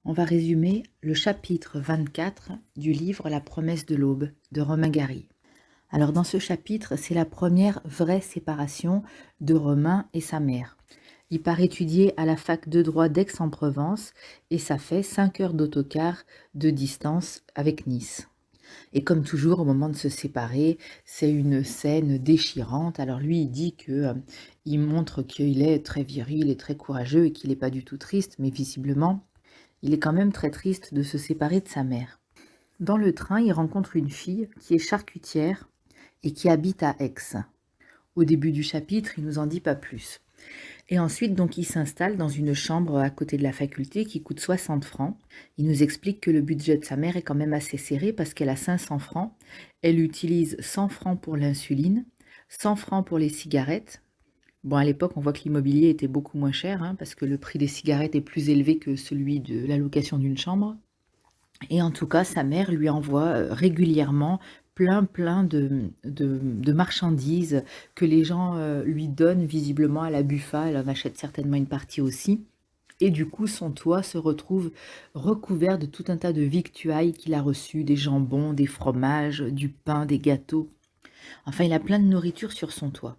On va résumer le chapitre 24 du livre La promesse de l'aube de Romain Gary. Alors dans ce chapitre, c'est la première vraie séparation de Romain et sa mère. Il part étudier à la fac de droit d'Aix-en-Provence et ça fait 5 heures d'autocar de distance avec Nice. Et comme toujours, au moment de se séparer, c'est une scène déchirante. Alors lui, il dit que il montre qu'il est très viril et très courageux et qu'il n'est pas du tout triste, mais visiblement, il est quand même très triste de se séparer de sa mère. Dans le train, il rencontre une fille qui est charcutière et qui habite à Aix. Au début du chapitre, il nous en dit pas plus. Et ensuite, donc, il s'installe dans une chambre à côté de la faculté qui coûte 60 francs. Il nous explique que le budget de sa mère est quand même assez serré parce qu'elle a 500 francs. Elle utilise 100 francs pour l'insuline, 100 francs pour les cigarettes. Bon, à l'époque, on voit que l'immobilier était beaucoup moins cher, parce que le prix des cigarettes est plus élevé que celui de la location d'une chambre. Et en tout cas, sa mère lui envoie régulièrement plein de marchandises que les gens lui donnent visiblement à la Buffa. Elle en achète certainement une partie aussi. Et du coup, son toit se retrouve recouvert de tout un tas de victuailles qu'il a reçues, des jambons, des fromages, du pain, des gâteaux. Enfin, il a plein de nourriture sur son toit.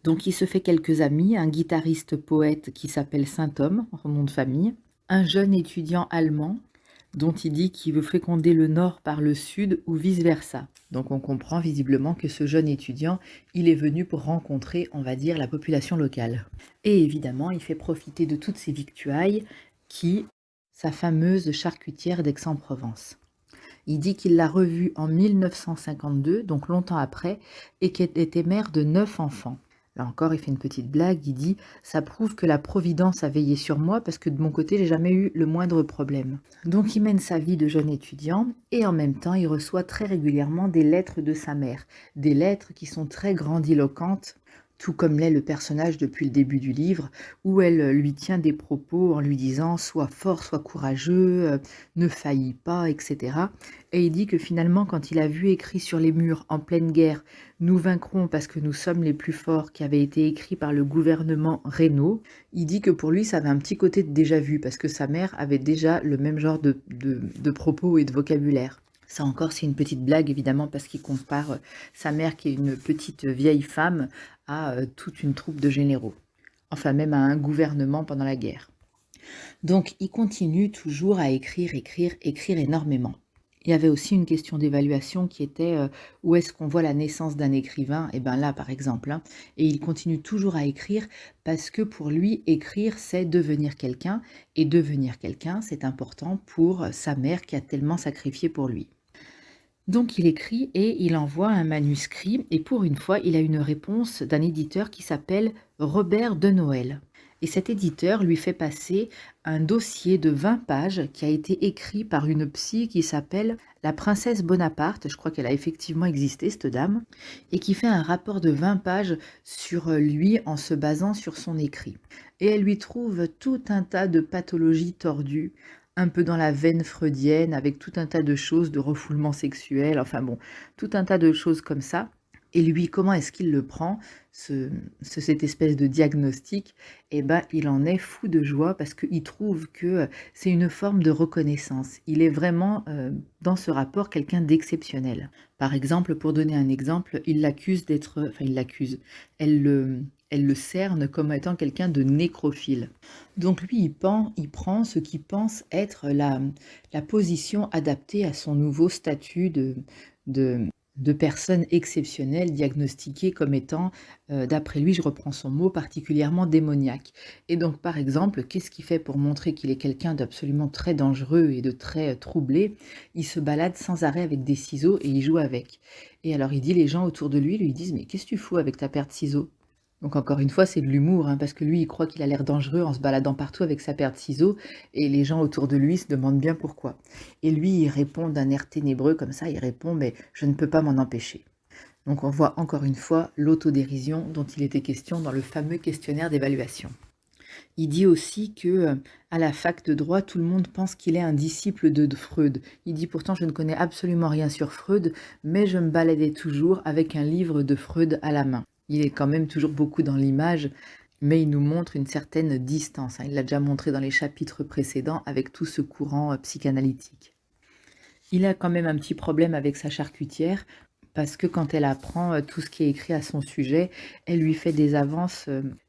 Donc il se fait quelques amis, un guitariste poète qui s'appelle Saint-Homme, son nom de famille, un jeune étudiant allemand dont il dit qu'il veut féconder le nord par le sud ou vice-versa. Donc on comprend visiblement que ce jeune étudiant, il est venu pour rencontrer, on va dire, la population locale. Et évidemment, il fait profiter de toutes ces victuailles sa fameuse charcutière d'Aix-en-Provence. Il dit qu'il l'a revue en 1952, donc longtemps après, et qu'elle était mère de 9 enfants. Là encore, il fait une petite blague, il dit « Ça prouve que la Providence a veillé sur moi parce que de mon côté, j'ai jamais eu le moindre problème. » Donc il mène sa vie de jeune étudiant et en même temps, il reçoit très régulièrement des lettres de sa mère. Des lettres qui sont très grandiloquentes, tout comme l'est le personnage depuis le début du livre, où elle lui tient des propos en lui disant « Sois fort, sois courageux, ne faillis pas, etc. » Et il dit que finalement, quand il a vu écrit sur les murs en pleine guerre « Nous vaincrons parce que nous sommes les plus forts » qui avait été écrit par le gouvernement Reynaud, il dit que pour lui, ça avait un petit côté de déjà-vu parce que sa mère avait déjà le même genre de propos et de vocabulaire. Ça encore, c'est une petite blague, évidemment, parce qu'il compare sa mère, qui est une petite vieille femme, à toute une troupe de généraux. Enfin, même à un gouvernement pendant la guerre. Donc, il continue toujours à écrire énormément. Il y avait aussi une question d'évaluation qui était où est-ce qu'on voit la naissance d'un écrivain? Et bien là, par exemple. Et il continue toujours à écrire parce que pour lui, écrire, c'est devenir quelqu'un. Et devenir quelqu'un, c'est important pour sa mère qui a tellement sacrifié pour lui. Donc il écrit et il envoie un manuscrit et pour une fois, il a une réponse d'un éditeur qui s'appelle Robert de Noël. Et cet éditeur lui fait passer un dossier de 20 pages qui a été écrit par une psy qui s'appelle la princesse Bonaparte, je crois qu'elle a effectivement existé cette dame, et qui fait un rapport de 20 pages sur lui en se basant sur son écrit. Et elle lui trouve tout un tas de pathologies tordues, un peu dans la veine freudienne, avec tout un tas de choses, de refoulement sexuel, enfin bon, tout un tas de choses comme ça. Et lui, comment est-ce qu'il le prend, cette espèce de diagnostic? Eh ben, il en est fou de joie parce qu'il trouve que c'est une forme de reconnaissance. Il est vraiment, dans ce rapport, quelqu'un d'exceptionnel. Par exemple, pour donner un exemple, il l'accuse d'être... Enfin, il l'accuse. Elle le cerne comme étant quelqu'un de nécrophile. Donc lui, il prend ce qu'il pense être la position adaptée à son nouveau statut de personne exceptionnelle, diagnostiquée comme étant, d'après lui, je reprends son mot, particulièrement démoniaque. Et donc, par exemple, qu'est-ce qu'il fait pour montrer qu'il est quelqu'un d'absolument très dangereux et de très troublé? Il se balade sans arrêt avec des ciseaux et il joue avec. Et alors il dit, les gens autour de lui disent, mais qu'est-ce que tu fous avec ta paire de ciseaux? Donc encore une fois, c'est de l'humour, parce que lui, il croit qu'il a l'air dangereux en se baladant partout avec sa paire de ciseaux, et les gens autour de lui se demandent bien pourquoi. Et lui, il répond d'un air ténébreux comme ça, il répond « mais je ne peux pas m'en empêcher ». Donc on voit encore une fois l'autodérision dont il était question dans le fameux questionnaire d'évaluation. Il dit aussi que à la fac de droit, tout le monde pense qu'il est un disciple de Freud. Il dit pourtant je ne connais absolument rien sur Freud, mais je me baladais toujours avec un livre de Freud à la main. Il est quand même toujours beaucoup dans l'image mais il nous montre une certaine distance, hein. Il l'a déjà montré dans les chapitres précédents avec tout ce courant psychanalytique. Il a quand même un petit problème avec sa charcutière, parce que quand elle apprend tout ce qui est écrit à son sujet, elle lui fait des avances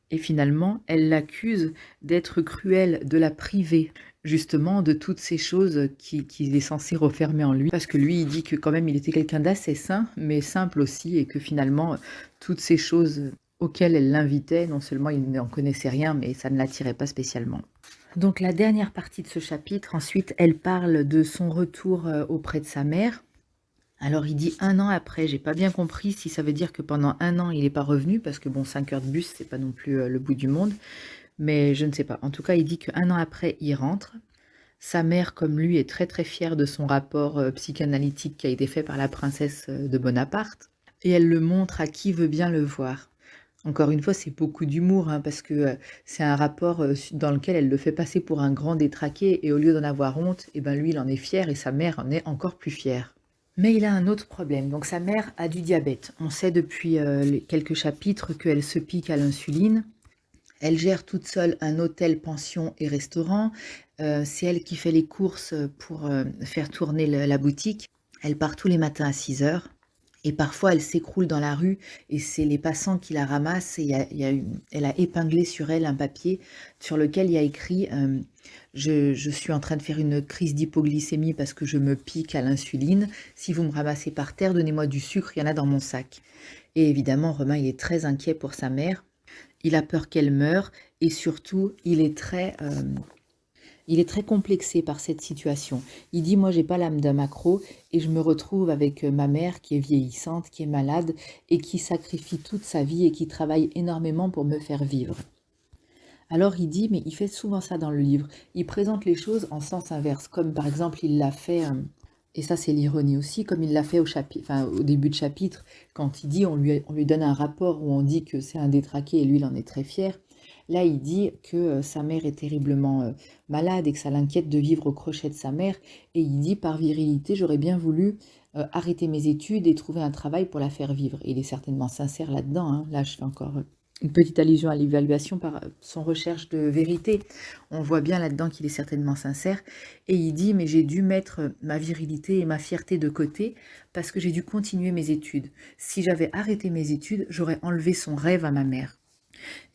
et finalement, elle l'accuse d'être cruelle, de la priver justement de toutes ces choses qu'il est censé refermer en lui. Parce que lui, il dit que quand même, il était quelqu'un d'assez sain, mais simple aussi, et que finalement, toutes ces choses auxquelles elle l'invitait, non seulement il n'en connaissait rien, mais ça ne l'attirait pas spécialement. Donc la dernière partie de ce chapitre, ensuite, elle parle de son retour auprès de sa mère. Alors il dit 1 an après, j'ai pas bien compris si ça veut dire que pendant 1 an il n'est pas revenu, parce que bon, 5 heures de bus, c'est pas non plus le bout du monde, mais je ne sais pas. En tout cas, il dit que 1 an après, il rentre. Sa mère, comme lui, est très très fière de son rapport psychanalytique qui a été fait par la princesse de Bonaparte, et elle le montre à qui veut bien le voir. Encore une fois, c'est beaucoup d'humour, hein, parce que c'est un rapport dans lequel elle le fait passer pour un grand détraqué, et au lieu d'en avoir honte, eh ben lui, il en est fier, et sa mère en est encore plus fière. Mais il a un autre problème. Donc sa mère a du diabète. On sait depuis quelques chapitres qu'elle se pique à l'insuline. Elle gère toute seule un hôtel, pension et restaurant. C'est elle qui fait les courses pour faire tourner la boutique. Elle part tous les matins à 6 heures. Et parfois, elle s'écroule dans la rue et c'est les passants qui la ramassent. Et elle a épinglé sur elle un papier sur lequel il y a écrit je suis en train de faire une crise d'hypoglycémie parce que je me pique à l'insuline. Si vous me ramassez par terre, donnez-moi du sucre, il y en a dans mon sac. Et évidemment, Romain, il est très inquiet pour sa mère. Il a peur qu'elle meure et surtout, il est très complexé par cette situation. Il dit, moi, j'ai pas l'âme d'un maquereau et je me retrouve avec ma mère qui est vieillissante, qui est malade et qui sacrifie toute sa vie et qui travaille énormément pour me faire vivre. Alors il dit, mais il fait souvent ça dans le livre, il présente les choses en sens inverse, comme par exemple il l'a fait, et ça c'est l'ironie aussi, comme il l'a fait au début de chapitre, quand il dit, on lui donne un rapport où on dit que c'est un détraqué et lui il en est très fier. Là il dit que sa mère est terriblement malade et que ça l'inquiète de vivre au crochet de sa mère, et il dit par virilité, j'aurais bien voulu arrêter mes études et trouver un travail pour la faire vivre. Et il est certainement sincère là-dedans, hein. Là je fais encore une petite allusion à l'évaluation par son recherche de vérité. On voit bien là-dedans qu'il est certainement sincère. Et il dit, mais j'ai dû mettre ma virilité et ma fierté de côté parce que j'ai dû continuer mes études. Si j'avais arrêté mes études, j'aurais enlevé son rêve à ma mère.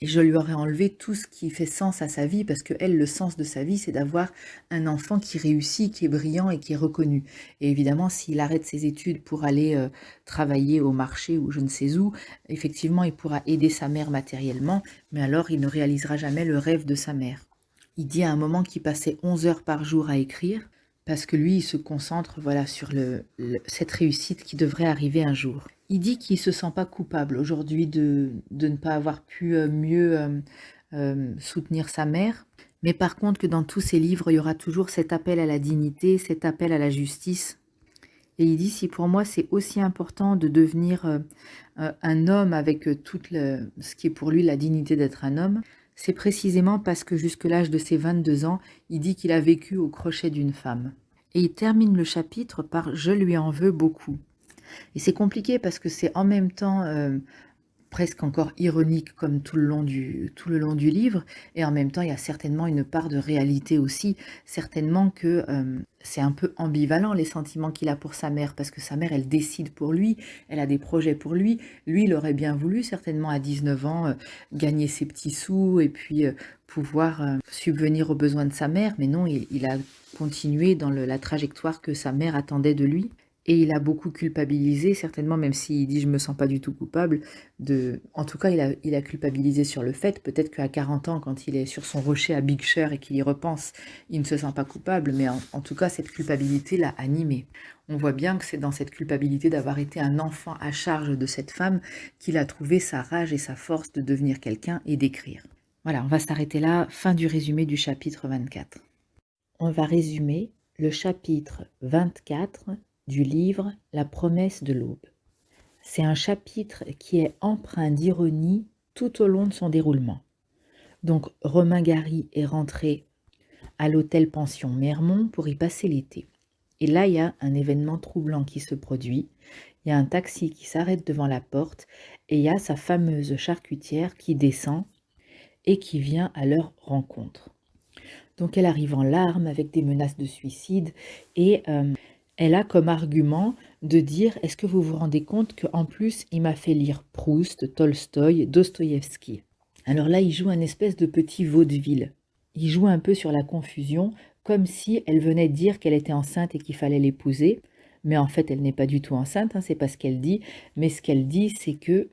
Et je lui aurais enlevé tout ce qui fait sens à sa vie, parce que elle, le sens de sa vie, c'est d'avoir un enfant qui réussit, qui est brillant et qui est reconnu. Et évidemment, s'il arrête ses études pour aller travailler au marché ou je ne sais où, effectivement, il pourra aider sa mère matériellement, mais alors il ne réalisera jamais le rêve de sa mère. Il dit à un moment qu'il passait 11 heures par jour à écrire, parce que lui, il se concentre voilà, sur cette réussite qui devrait arriver un jour. Il dit qu'il ne se sent pas coupable aujourd'hui de ne pas avoir pu mieux soutenir sa mère, mais par contre que dans tous ses livres, il y aura toujours cet appel à la dignité, cet appel à la justice. Et il dit, si pour moi c'est aussi important de devenir un homme avec ce qui est pour lui la dignité d'être un homme, c'est précisément parce que jusqu'à l'âge de ses 22 ans, il dit qu'il a vécu au crochet d'une femme. Et il termine le chapitre par « Je lui en veux beaucoup ». Et c'est compliqué parce que c'est en même temps presque encore ironique comme tout le long du livre, et en même temps il y a certainement une part de réalité aussi, certainement que c'est un peu ambivalent les sentiments qu'il a pour sa mère, parce que sa mère elle décide pour lui, elle a des projets pour lui, il aurait bien voulu certainement à 19 ans gagner ses petits sous et puis pouvoir subvenir aux besoins de sa mère, mais non, il a continué dans la trajectoire que sa mère attendait de lui. Et il a beaucoup culpabilisé, certainement, même s'il dit « je me sens pas du tout coupable », en tout cas, il a culpabilisé sur le fait, peut-être qu'à 40 ans, quand il est sur son rocher à Big Sur et qu'il y repense, il ne se sent pas coupable, mais en tout cas, cette culpabilité l'a animé. On voit bien que c'est dans cette culpabilité d'avoir été un enfant à charge de cette femme qu'il a trouvé sa rage et sa force de devenir quelqu'un et d'écrire. Voilà, on va s'arrêter là, fin du résumé du chapitre 24. On va résumer le chapitre 24 du livre La promesse de l'aube. C'est un chapitre qui est empreint d'ironie tout au long de son déroulement. Donc Romain Gary est rentré à l'hôtel pension Mermont pour y passer l'été. Et là, il y a un événement troublant qui se produit. Il y a un taxi qui s'arrête devant la porte et il y a sa fameuse charcutière qui descend et qui vient à leur rencontre. Donc elle arrive en larmes avec des menaces de suicide et elle a comme argument de dire: «Est-ce que vous vous rendez compte qu'en plus il m'a fait lire Proust, Tolstoï, Dostoïevski?» Alors là, il joue un espèce de petit vaudeville. Il joue un peu sur la confusion, comme si elle venait dire qu'elle était enceinte et qu'il fallait l'épouser. Mais en fait, elle n'est pas du tout enceinte, hein, c'est pas ce qu'elle dit. Mais ce qu'elle dit, c'est que,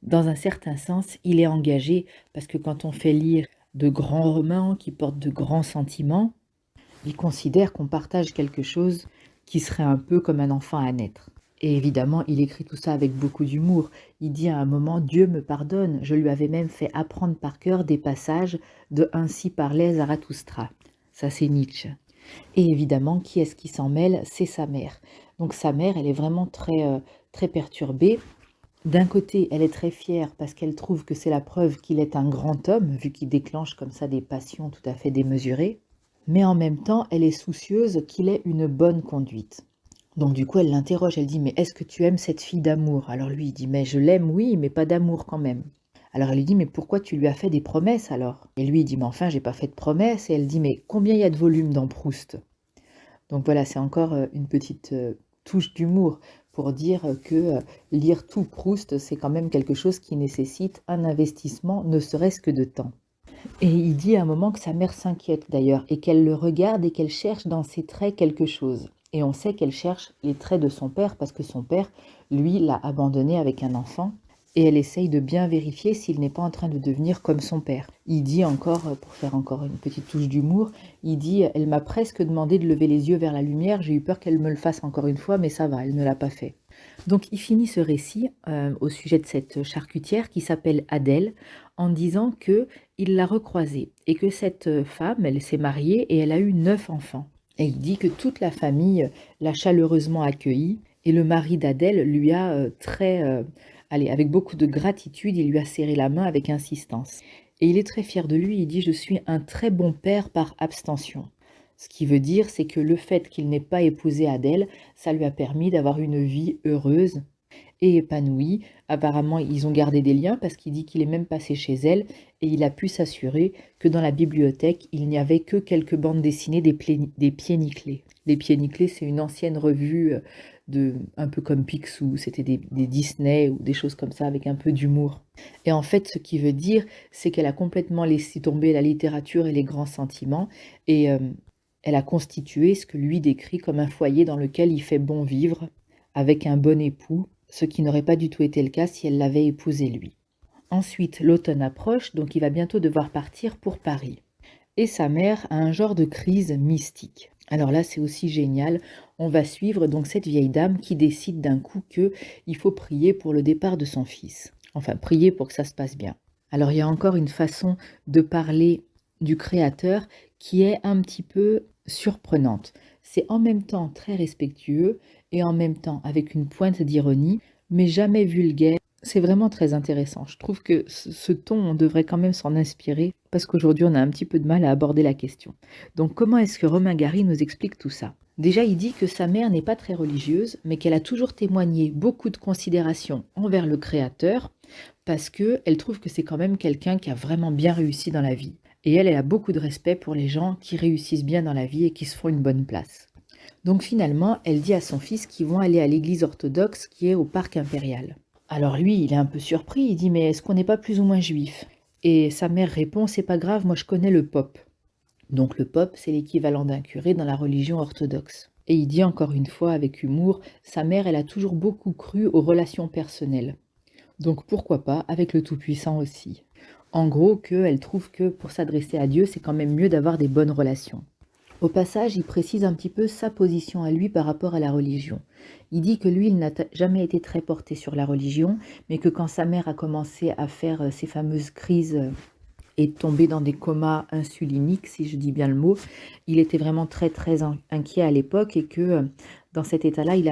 dans un certain sens, il est engagé, parce que quand on fait lire de grands romans qui portent de grands sentiments, il considère qu'on partage quelque chose qui serait un peu comme un enfant à naître. Et évidemment, il écrit tout ça avec beaucoup d'humour. Il dit à un moment: «Dieu me pardonne, je lui avais même fait apprendre par cœur des passages de Ainsi parlait Zarathustra». Ça, c'est Nietzsche. Et évidemment, qui est-ce qui s'en mêle? C'est sa mère. Donc sa mère, elle est vraiment très perturbée. D'un côté, elle est très fière parce qu'elle trouve que c'est la preuve qu'il est un grand homme, vu qu'il déclenche comme ça des passions tout à fait démesurées. Mais en même temps, elle est soucieuse qu'il ait une bonne conduite. Donc du coup, elle l'interroge, elle dit: «Mais est-ce que tu aimes cette fille d'amour?» Alors lui, il dit: «Mais je l'aime, oui, mais pas d'amour quand même». Alors elle lui dit: «Mais pourquoi tu lui as fait des promesses alors?» Et lui, il dit: «Mais enfin, j'ai pas fait de promesses». Et elle dit: «Mais combien il y a de volumes dans Proust?» Donc voilà, c'est encore une petite touche d'humour pour dire que lire tout Proust, c'est quand même quelque chose qui nécessite un investissement, ne serait-ce que de temps. Et il dit à un moment que sa mère s'inquiète d'ailleurs, et qu'elle le regarde et qu'elle cherche dans ses traits quelque chose. Et on sait qu'elle cherche les traits de son père, parce que son père, lui, l'a abandonné avec un enfant. Et elle essaye de bien vérifier s'il n'est pas en train de devenir comme son père. Il dit encore, pour faire encore une petite touche d'humour, il dit: «Elle m'a presque demandé de lever les yeux vers la lumière, j'ai eu peur qu'elle me le fasse encore une fois, mais ça va, elle ne l'a pas fait». Donc il finit ce récit au sujet de cette charcutière qui s'appelle Adèle, en disant que il l'a recroisée et que cette femme, elle s'est mariée et elle a eu 9 enfants. Et il dit que toute la famille l'a chaleureusement accueillie et le mari d'Adèle lui a allez, avec beaucoup de gratitude, il lui a serré la main avec insistance. Et il est très fier de lui, il dit: «Je suis un très bon père par abstention». Ce qui veut dire, c'est que le fait qu'il n'ait pas épousé Adèle, ça lui a permis d'avoir une vie heureuse et épanouie. Apparemment, ils ont gardé des liens parce qu'il dit qu'il est même passé chez elle et il a pu s'assurer que dans la bibliothèque, il n'y avait que quelques bandes dessinées des Pieds Nickelés. Les Pieds Nickelés, c'est une ancienne revue un peu comme Picsou, c'était des Disney ou des choses comme ça avec un peu d'humour. Et en fait, ce qui veut dire, c'est qu'elle a complètement laissé tomber la littérature et les grands sentiments et elle a constitué ce que lui décrit comme un foyer dans lequel il fait bon vivre, avec un bon époux, ce qui n'aurait pas du tout été le cas si elle l'avait épousé lui. Ensuite, l'automne approche, donc il va bientôt devoir partir pour Paris. Et sa mère a un genre de crise mystique. Alors là, c'est aussi génial. On va suivre donc cette vieille dame qui décide d'un coup qu'il faut prier pour le départ de son fils. Enfin, prier pour que ça se passe bien. Alors il y a encore une façon de parler du créateur qui est un petit peu surprenante. C'est en même temps très respectueux et en même temps avec une pointe d'ironie, mais jamais vulgaire. C'est vraiment très intéressant. Je trouve que ce ton, on devrait quand même s'en inspirer parce qu'aujourd'hui, on a un petit peu de mal à aborder la question. Donc, comment est-ce que Romain Gary nous explique tout ça? Déjà, il dit que sa mère n'est pas très religieuse, mais qu'elle a toujours témoigné beaucoup de considération envers le Créateur parce qu'elle trouve que c'est quand même quelqu'un qui a vraiment bien réussi dans la vie. Et elle a beaucoup de respect pour les gens qui réussissent bien dans la vie et qui se font une bonne place. Donc finalement, elle dit à son fils qu'ils vont aller à l'église orthodoxe qui est au parc impérial. Alors lui, il est un peu surpris, il dit: «Mais est-ce qu'on n'est pas plus ou moins juif?» Et sa mère répond: «C'est pas grave, moi je connais le pope». Donc le pope, c'est l'équivalent d'un curé dans la religion orthodoxe. Et il dit encore une fois avec humour, sa mère, elle a toujours beaucoup cru aux relations personnelles. Donc pourquoi pas avec le Tout-Puissant aussi. En gros, qu'elle trouve que pour s'adresser à Dieu, c'est quand même mieux d'avoir des bonnes relations. Au passage, il précise un petit peu sa position à lui par rapport à la religion. Il dit que lui, il n'a jamais été très porté sur la religion, mais que quand sa mère a commencé à faire ces fameuses crises et tomber dans des comas insuliniques, si je dis bien le mot, il était vraiment très inquiet à l'époque et que dans cet état-là, il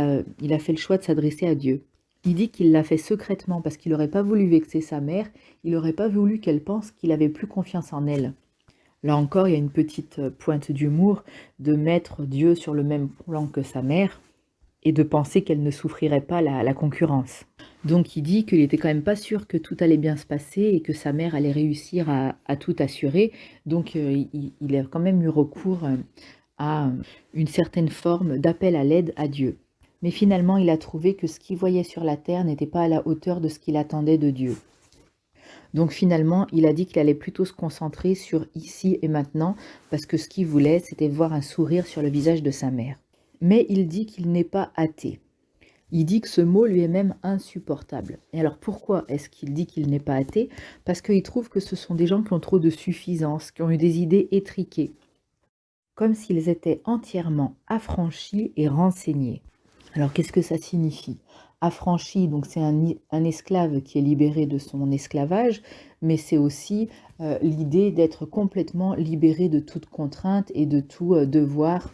a fait le choix de s'adresser à Dieu. Il dit qu'il l'a fait secrètement parce qu'il n'aurait pas voulu vexer sa mère, il n'aurait pas voulu qu'elle pense qu'il avait plus confiance en elle. Là encore, il y a une petite pointe d'humour de mettre Dieu sur le même plan que sa mère. et de penser qu'elle ne souffrirait pas la concurrence. Donc il dit qu'il était quand même pas sûr que tout allait bien se passer et que sa mère allait réussir à tout assurer. Donc il a quand même eu recours à une certaine forme d'appel à l'aide à Dieu. Mais finalement, il a trouvé que ce qu'il voyait sur la terre n'était pas à la hauteur de ce qu'il attendait de Dieu. Donc finalement, il a dit qu'il allait plutôt se concentrer sur ici et maintenant, parce que ce qu'il voulait, c'était voir un sourire sur le visage de sa mère. Mais il dit qu'il n'est pas athée. Il dit que ce mot lui est même insupportable. Et alors pourquoi est-ce qu'il dit qu'il n'est pas athée? Parce qu'il trouve que ce sont des gens qui ont trop de suffisance, qui ont eu des idées étriquées, comme s'ils étaient entièrement affranchis et renseignés. Alors qu'est-ce que ça signifie? Affranchi, donc c'est un esclave qui est libéré de son esclavage, mais c'est aussi l'idée d'être complètement libéré de toute contrainte et de tout devoir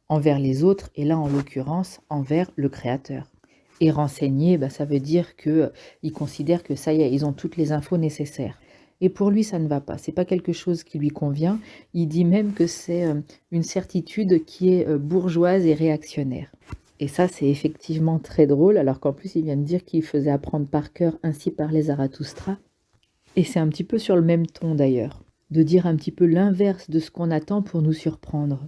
envers les autres, et là en l'occurrence envers le Créateur. Et renseigné, ça veut dire qu'ils considèrent que ça y est, ils ont toutes les infos nécessaires. Et pour lui, ça ne va pas, c'est pas quelque chose qui lui convient. Il dit même que c'est une certitude qui est bourgeoise et réactionnaire. Et ça, c'est effectivement très drôle, alors qu'en plus, il vient de dire qu'il faisait apprendre par cœur Ainsi parlait Zarathustra. Et c'est un petit peu sur le même ton d'ailleurs, de dire un petit peu l'inverse de ce qu'on attend pour nous surprendre.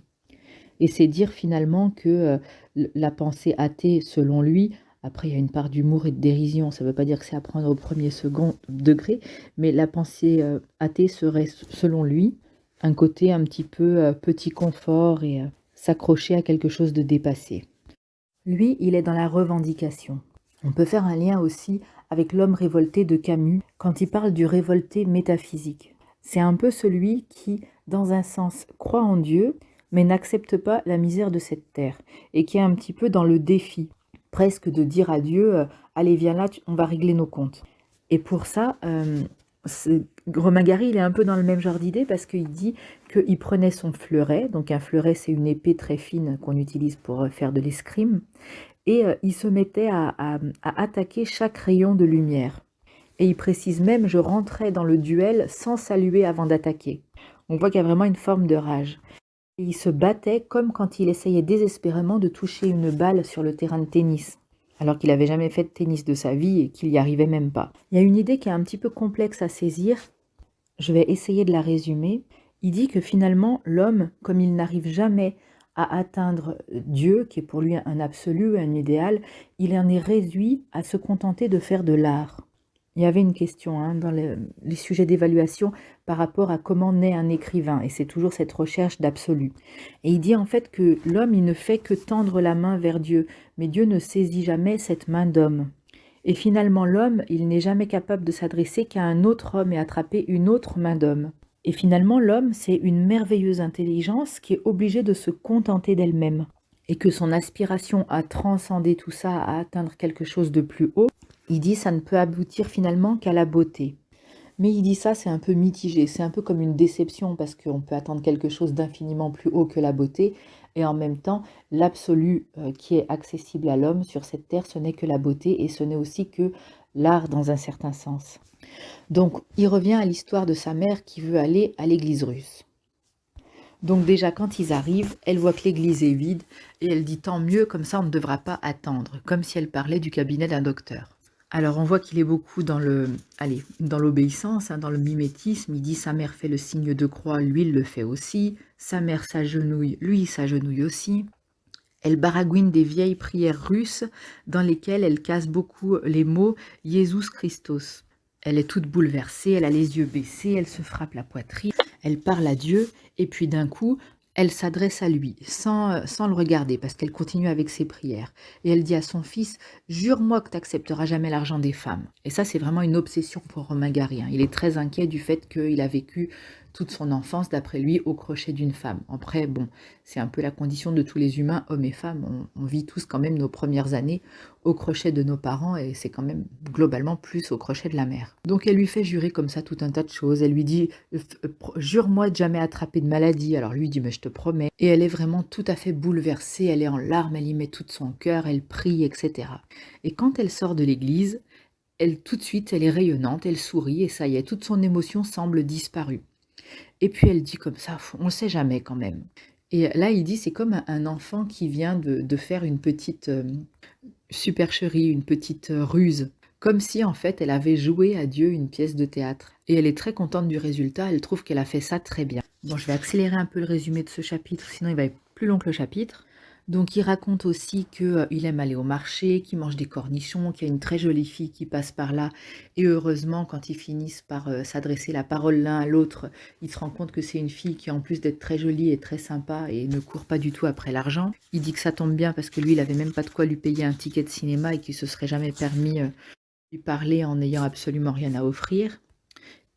Et c'est dire finalement que la pensée athée, selon lui, après il y a une part d'humour et de dérision, ça ne veut pas dire que c'est à prendre au premier second degré, mais la pensée athée serait, selon lui, un côté un petit peu petit confort et s'accrocher à quelque chose de dépassé. Lui, il est dans la revendication. On peut faire un lien aussi avec l'homme révolté de Camus quand il parle du révolté métaphysique. C'est un peu celui qui, dans un sens, croit en Dieu, mais n'accepte pas la misère de cette terre, et qui est un petit peu dans le défi, presque de dire à Dieu allez viens là, on va régler nos comptes. Et pour ça, Romain Gary, il est un peu dans le même genre d'idée, parce qu'il dit qu'il prenait son fleuret, donc un fleuret c'est une épée très fine qu'on utilise pour faire de l'escrime, et il se mettait à attaquer chaque rayon de lumière. Et il précise même, je rentrais dans le duel sans saluer avant d'attaquer. On voit qu'il y a vraiment une forme de rage. Et il se battait comme quand il essayait désespérément de toucher une balle sur le terrain de tennis, alors qu'il n'avait jamais fait de tennis de sa vie et qu'il n'y arrivait même pas. Il y a une idée qui est un petit peu complexe à saisir, je vais essayer de la résumer. Il dit que finalement, l'homme, comme il n'arrive jamais à atteindre Dieu, qui est pour lui un absolu, un idéal, il en est réduit à se contenter de faire de l'art. Il y avait une question dans les sujets d'évaluation par rapport à comment naît un écrivain, et c'est toujours cette recherche d'absolu. Et il dit en fait que l'homme, il ne fait que tendre la main vers Dieu, mais Dieu ne saisit jamais cette main d'homme. Et finalement, l'homme, il n'est jamais capable de s'adresser qu'à un autre homme et attraper une autre main d'homme. Et finalement, l'homme, c'est une merveilleuse intelligence qui est obligée de se contenter d'elle-même. Et que son aspiration à transcender tout ça, à atteindre quelque chose de plus haut, il dit ça ne peut aboutir finalement qu'à la beauté. Mais il dit ça, c'est un peu mitigé, c'est un peu comme une déception parce qu'on peut attendre quelque chose d'infiniment plus haut que la beauté, et en même temps, l'absolu qui est accessible à l'homme sur cette terre, ce n'est que la beauté, et ce n'est aussi que l'art dans un certain sens. Donc, il revient à l'histoire de sa mère qui veut aller à l'église russe. Donc déjà, quand ils arrivent, elle voit que l'église est vide, et elle dit tant mieux, comme ça on ne devra pas attendre, comme si elle parlait du cabinet d'un docteur. Alors on voit qu'il est beaucoup dans l'obéissance, dans le mimétisme. Il dit sa mère fait le signe de croix, lui il le fait aussi. Sa mère s'agenouille, lui il s'agenouille aussi. Elle baragouine des vieilles prières russes dans lesquelles elle casse beaucoup les mots Jésus Christos. Elle est toute bouleversée, elle a les yeux baissés, elle se frappe la poitrine, elle parle à Dieu, et puis d'un coup, elle s'adresse à lui, sans le regarder, parce qu'elle continue avec ses prières. Et elle dit à son fils, « Jure-moi que tu n'accepteras jamais l'argent des femmes. » Et ça, c'est vraiment une obsession pour Romain Gary. Il est très inquiet du fait qu'il a vécu toute son enfance, d'après lui, au crochet d'une femme. Après, bon, c'est un peu la condition de tous les humains, hommes et femmes. On vit tous quand même nos premières années au crochet de nos parents, et c'est quand même globalement plus au crochet de la mère. Donc elle lui fait jurer comme ça tout un tas de choses. Elle lui dit « Jure-moi de jamais attraper de maladie. » Alors lui dit « Mais je te promets. » Et elle est vraiment tout à fait bouleversée, elle est en larmes, elle y met tout son cœur, elle prie, etc. Et quand elle sort de l'église, tout de suite, elle est rayonnante, elle sourit, et ça y est, toute son émotion semble disparue. Et puis elle dit comme ça, on ne sait jamais quand même. Et là, il dit, c'est comme un enfant qui vient de faire une petite supercherie, une petite ruse. Comme si, en fait, elle avait joué à Dieu une pièce de théâtre. Et elle est très contente du résultat, elle trouve qu'elle a fait ça très bien. Bon, je vais accélérer un peu le résumé de ce chapitre, sinon il va être plus long que le chapitre. Donc il raconte aussi qu'il aime aller au marché, qu'il mange des cornichons, qu'il y a une très jolie fille qui passe par là. Et heureusement, quand ils finissent par s'adresser la parole l'un à l'autre, il se rend compte que c'est une fille qui, en plus d'être très jolie, est très sympa et ne court pas du tout après l'argent. Il dit que ça tombe bien parce que lui, il avait même pas de quoi lui payer un ticket de cinéma et qu'il se serait jamais permis de lui parler en n'ayant absolument rien à offrir.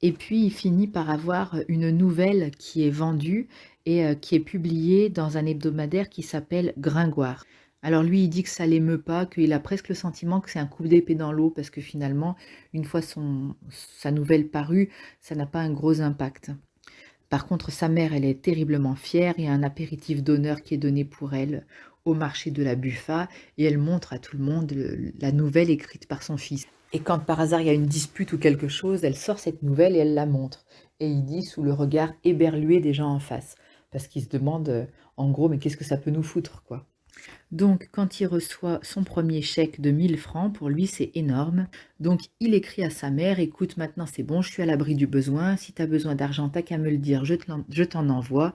Et puis il finit par avoir une nouvelle qui est vendue et qui est publiée dans un hebdomadaire qui s'appelle Gringoire. Alors lui, il dit que ça l'émeut pas, qu'il a presque le sentiment que c'est un coup d'épée dans l'eau parce que finalement, une fois sa nouvelle parue, ça n'a pas un gros impact. Par contre, sa mère, elle est terriblement fière. Il y a un apéritif d'honneur qui est donné pour elle au marché de la Buffa et elle montre à tout le monde la nouvelle écrite par son fils. Et quand par hasard il y a une dispute ou quelque chose, elle sort cette nouvelle et elle la montre. Et il dit sous le regard éberlué des gens en face. Parce qu'il se demande, en gros, mais qu'est-ce que ça peut nous foutre, quoi. Donc, quand il reçoit son premier chèque de 1000 francs, pour lui, c'est énorme. Donc, il écrit à sa mère, écoute, maintenant c'est bon, je suis à l'abri du besoin. Si tu as besoin d'argent, t'as qu'à me le dire, je t'en envoie.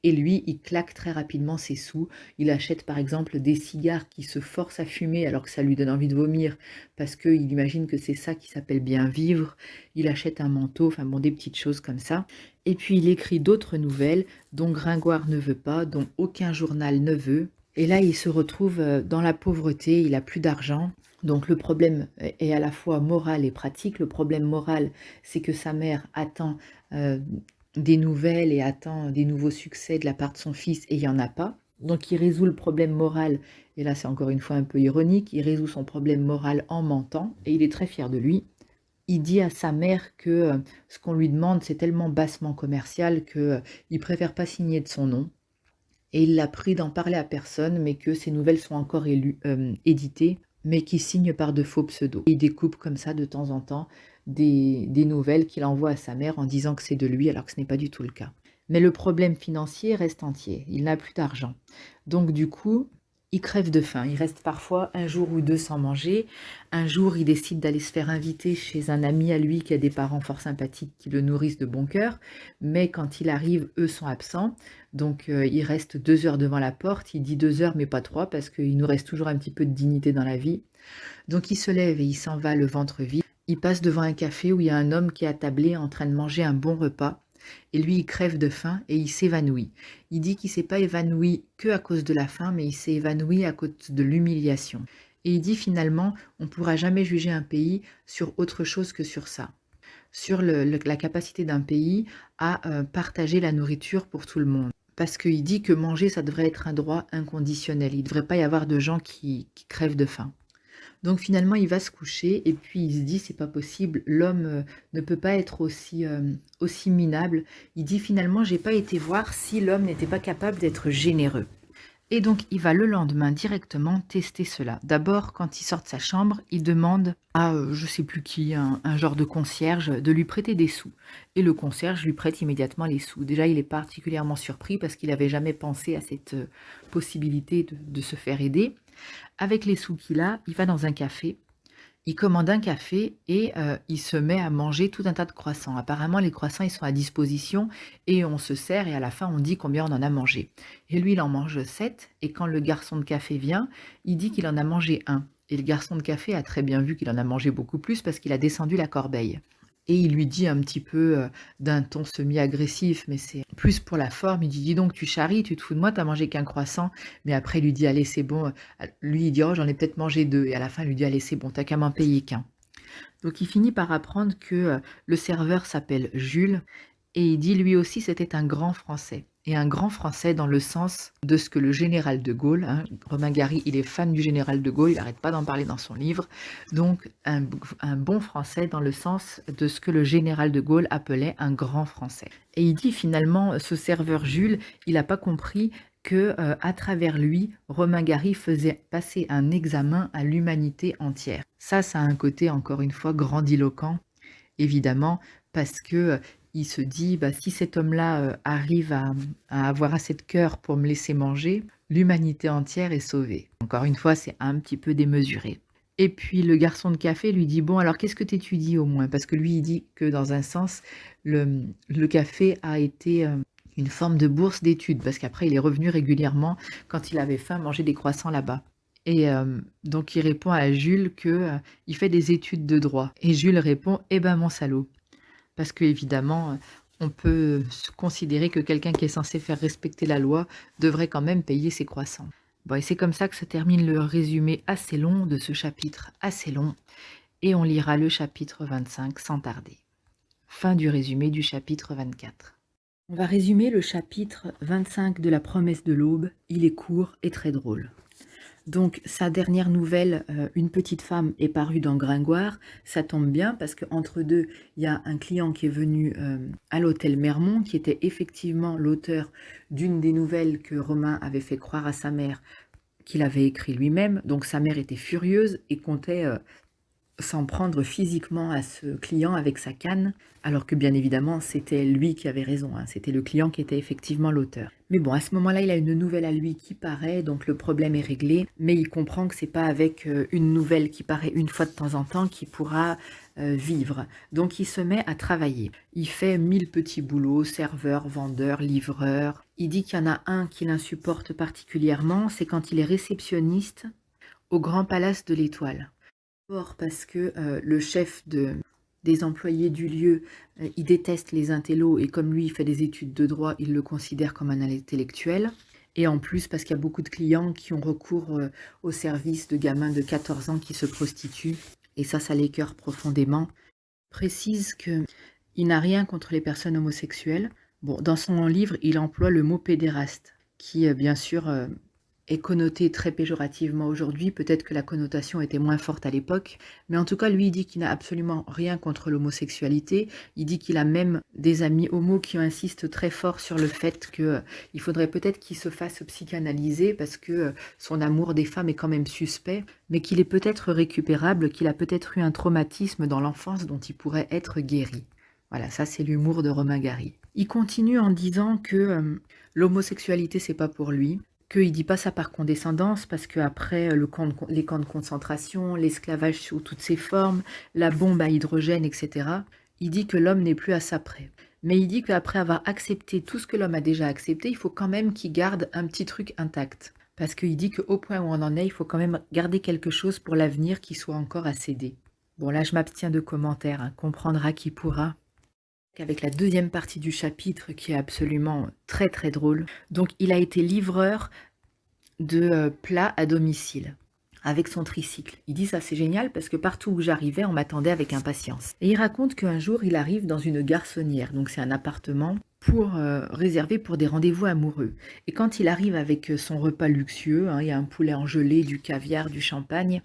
Et lui, il claque très rapidement ses sous. Il achète par exemple des cigares qui se forcent à fumer alors que ça lui donne envie de vomir parce qu'il imagine que c'est ça qui s'appelle bien vivre. Il achète un manteau, enfin bon, des petites choses comme ça. Et puis, il écrit d'autres nouvelles dont Gringoire ne veut pas, dont aucun journal ne veut. Et là, il se retrouve dans la pauvreté, il a plus d'argent. Donc le problème est à la fois moral et pratique. Le problème moral, c'est que sa mère attend des nouvelles et attend des nouveaux succès de la part de son fils et il n'y en a pas. Donc il résout le problème moral, et là c'est encore une fois un peu ironique, il résout son problème moral en mentant et il est très fier de lui. Il dit à sa mère que ce qu'on lui demande c'est tellement bassement commercial qu'il préfère pas signer de son nom. Et il l'a pris d'en parler à personne, mais que ces nouvelles sont encore éditées, mais qui signe par de faux pseudos. Il découpe comme ça de temps en temps des nouvelles qu'il envoie à sa mère en disant que c'est de lui, alors que ce n'est pas du tout le cas. Mais le problème financier reste entier, il n'a plus d'argent. Donc du coup, il crève de faim, il reste parfois un jour ou deux sans manger. Un jour, il décide d'aller se faire inviter chez un ami à lui qui a des parents fort sympathiques qui le nourrissent de bon cœur, mais quand il arrive, eux sont absents. Donc il reste 2 heures devant la porte, il dit 2 heures mais pas 3 parce qu'il nous reste toujours un petit peu de dignité dans la vie. Donc il se lève et il s'en va le ventre vide. Il passe devant un café où il y a un homme qui est attablé en train de manger un bon repas. Et lui, il crève de faim et il s'évanouit. Il dit qu'il ne s'est pas évanoui que à cause de la faim, mais il s'est évanoui à cause de l'humiliation. Et il dit finalement, on ne pourra jamais juger un pays sur autre chose que sur ça. Sur la capacité d'un pays à partager la nourriture pour tout le monde. Parce qu'il dit que manger, ça devrait être un droit inconditionnel. Il ne devrait pas y avoir de gens qui crèvent de faim. Donc finalement, il va se coucher et puis il se dit, c'est pas possible, l'homme ne peut pas être aussi minable. Il dit finalement, j'ai pas été voir si l'homme n'était pas capable d'être généreux. Et donc, il va le lendemain directement tester cela. D'abord, quand il sort de sa chambre, il demande à, je sais plus qui, un genre de concierge, de lui prêter des sous. Et le concierge lui prête immédiatement les sous. Déjà, il est particulièrement surpris parce qu'il n'avait jamais pensé à cette possibilité de se faire aider. Avec les sous qu'il a, il va dans un café. Il commande un café et il se met à manger tout un tas de croissants. Apparemment, les croissants, ils sont à disposition et on se sert et à la fin, on dit combien on en a mangé. Et lui, il en mange 7 et quand le garçon de café vient, il dit qu'il en a mangé un. Et le garçon de café a très bien vu qu'il en a mangé beaucoup plus parce qu'il a descendu la corbeille. Et il lui dit un petit peu d'un ton semi-agressif, mais c'est plus pour la forme. Il dit, dis donc, tu charries, tu te fous de moi, t'as mangé qu'un croissant. Mais après, il lui dit, allez, c'est bon. Lui, il dit, oh, j'en ai peut-être mangé 2. Et à la fin, il lui dit, allez, c'est bon, t'as qu'à m'en payer qu'un. Donc, il finit par apprendre que le serveur s'appelle Jules. Et il dit, lui aussi, c'était un grand Français. Et un grand Français dans le sens de ce que le général de Gaulle, Romain Gary, il est fan du général de Gaulle, il n'arrête pas d'en parler dans son livre, donc un bon Français dans le sens de ce que le général de Gaulle appelait un grand Français. Et il dit finalement, ce serveur Jules, il n'a pas compris que à travers lui, Romain Gary faisait passer un examen à l'humanité entière. Ça a un côté, encore une fois, grandiloquent, évidemment, parce que il se dit, bah, si cet homme-là arrive à avoir assez de cœur pour me laisser manger, l'humanité entière est sauvée. Encore une fois, c'est un petit peu démesuré. Et puis le garçon de café lui dit, bon, alors qu'est-ce que tu étudies au moins? Parce que lui, il dit que dans un sens, le café a été une forme de bourse d'études, parce qu'après, il est revenu régulièrement, quand il avait faim, manger des croissants là-bas. Et donc il répond à Jules que il fait des études de droit. Et Jules répond, eh ben mon salaud. Parce qu'évidemment, on peut se considérer que quelqu'un qui est censé faire respecter la loi devrait quand même payer ses croissants. Bon, et c'est comme ça que se termine le résumé assez long de ce chapitre assez long, et on lira le chapitre 25 sans tarder. Fin du résumé du chapitre 24. On va résumer le chapitre 25 de La promesse de l'aube. Il est court et très drôle. Donc, sa dernière nouvelle, Une petite femme, est parue dans Gringoire. Ça tombe bien parce qu'entre deux, il y a un client qui est venu à l'hôtel Mermont, qui était effectivement l'auteur d'une des nouvelles que Romain avait fait croire à sa mère qu'il avait écrit lui-même. Donc, sa mère était furieuse et comptait s'en prendre physiquement à ce client avec sa canne, alors que bien évidemment c'était lui qui avait raison, hein, c'était le client qui était effectivement l'auteur. Mais bon, à ce moment-là, il a une nouvelle à lui qui paraît, donc le problème est réglé, mais il comprend que c'est pas avec une nouvelle qui paraît une fois de temps en temps qu'il pourra vivre. Donc il se met à travailler. Il fait 1000 petits boulots, serveur, vendeur, livreur. Il dit qu'il y en a un qui l'insupporte particulièrement, c'est quand il est réceptionniste au Grand Palace de l'Étoile. D'abord parce que le chef des employés du lieu, il déteste les intellos et comme lui, il fait des études de droit, il le considère comme un intellectuel. Et en plus, parce qu'il y a beaucoup de clients qui ont recours au service de gamins de 14 ans qui se prostituent. Et ça l'écœure profondément. Précise qu'il n'a rien contre les personnes homosexuelles. Bon, dans son livre, il emploie le mot pédéraste, qui bien sûr est connoté très péjorativement aujourd'hui, peut-être que la connotation était moins forte à l'époque, mais en tout cas, lui, il dit qu'il n'a absolument rien contre l'homosexualité, il dit qu'il a même des amis homos qui insistent très fort sur le fait qu'il faudrait peut-être qu'il se fasse psychanalyser parce que son amour des femmes est quand même suspect, mais qu'il est peut-être récupérable, qu'il a peut-être eu un traumatisme dans l'enfance dont il pourrait être guéri. Voilà, ça c'est l'humour de Romain Gary. Il continue en disant que l'homosexualité c'est pas pour lui, qu'il dit pas ça par condescendance, parce qu'après les camps de concentration, l'esclavage sous toutes ses formes, la bombe à hydrogène, etc., il dit que l'homme n'est plus à ça près. Mais il dit qu'après avoir accepté tout ce que l'homme a déjà accepté, il faut quand même qu'il garde un petit truc intact. Parce qu'il dit qu'au point où on en est, il faut quand même garder quelque chose pour l'avenir qui soit encore à céder. Bon, là, je m'abstiens de commentaires, hein, comprendra qui pourra. Avec la deuxième partie du chapitre qui est absolument très très drôle. Donc il a été livreur de plats à domicile avec son tricycle. Il dit ça c'est génial parce que partout où j'arrivais on m'attendait avec impatience. Et il raconte qu'un jour il arrive dans une garçonnière, donc c'est un appartement réservé pour des rendez-vous amoureux. Et quand il arrive avec son repas luxueux, hein, il y a un poulet en gelée, du caviar, du champagne,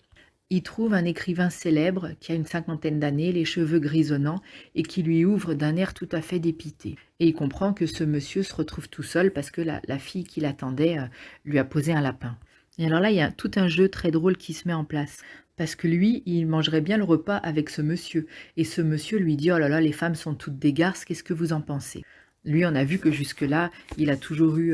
il trouve un écrivain célèbre qui a une 50aine d'années, les cheveux grisonnants, et qui lui ouvre d'un air tout à fait dépité. Et il comprend que ce monsieur se retrouve tout seul parce que la fille qui l'attendait lui a posé un lapin. Et alors là, il y a tout un jeu très drôle qui se met en place. Parce que lui, il mangerait bien le repas avec ce monsieur. Et ce monsieur lui dit « Oh là là, les femmes sont toutes des garces, qu'est-ce que vous en pensez ?» Lui, on a vu que jusque-là, il a toujours eu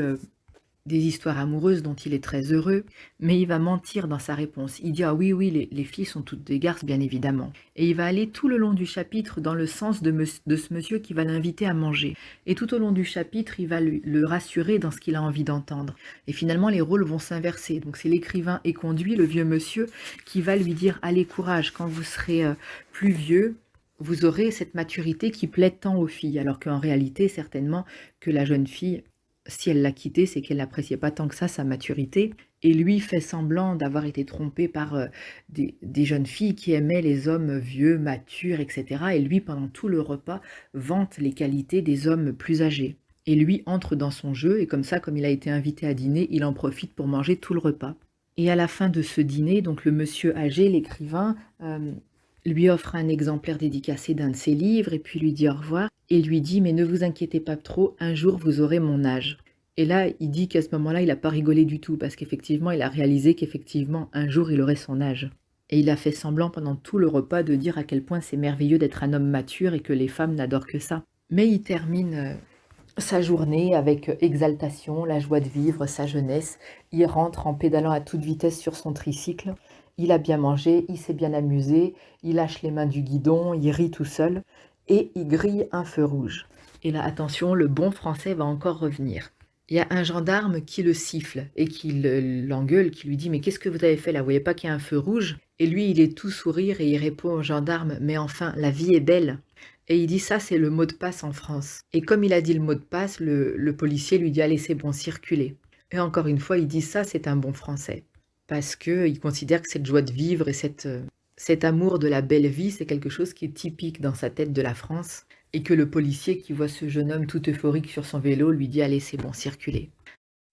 des histoires amoureuses dont il est très heureux, mais il va mentir dans sa réponse. Il dit « Ah oui, oui, les filles sont toutes des garces, bien évidemment. » Et il va aller tout le long du chapitre dans le sens de ce monsieur qui va l'inviter à manger. Et tout au long du chapitre, il va le rassurer dans ce qu'il a envie d'entendre. Et finalement, les rôles vont s'inverser. Donc c'est l'écrivain éconduit, le vieux monsieur, qui va lui dire « Allez, courage, quand vous serez plus vieux, vous aurez cette maturité qui plaît tant aux filles. » Alors qu'en réalité, certainement que la jeune fille, si elle l'a quitté, c'est qu'elle n'appréciait pas tant que ça sa maturité. Et lui fait semblant d'avoir été trompé par des jeunes filles qui aimaient les hommes vieux, matures, etc. Et lui, pendant tout le repas, vante les qualités des hommes plus âgés. Et lui entre dans son jeu, et comme ça, comme il a été invité à dîner, il en profite pour manger tout le repas. Et à la fin de ce dîner, donc le monsieur âgé, l'écrivain, lui offre un exemplaire dédicacé d'un de ses livres et puis lui dit au revoir et lui dit « Mais ne vous inquiétez pas trop, un jour vous aurez mon âge. » Et là, il dit qu'à ce moment-là, il n'a pas rigolé du tout parce qu'effectivement, il a réalisé qu'effectivement, un jour, il aurait son âge. Et il a fait semblant pendant tout le repas de dire à quel point c'est merveilleux d'être un homme mature et que les femmes n'adorent que ça. Mais il termine sa journée avec exaltation, la joie de vivre, sa jeunesse. Il rentre en pédalant à toute vitesse sur son tricycle. Il a bien mangé, il s'est bien amusé, il lâche les mains du guidon, il rit tout seul et il grille un feu rouge. Et là, attention, le bon français va encore revenir. Il y a un gendarme qui le siffle et qui l'engueule, qui lui dit: «Mais qu'est-ce que vous avez fait là? Vous voyez pas qu'il y a un feu rouge?» Et lui, il est tout sourire et il répond au gendarme: «Mais enfin, la vie est belle!» Et il dit: «Ça, c'est le mot de passe en France.» Et comme il a dit le mot de passe, le policier lui dit: «Allez, c'est bon, circulez.» Et encore une fois, il dit: «Ça, c'est un bon français.» Parce qu'il considère que cette joie de vivre et cet amour de la belle vie, c'est quelque chose qui est typique dans sa tête de la France, et que le policier qui voit ce jeune homme tout euphorique sur son vélo lui dit: «Allez, c'est bon, circulez.»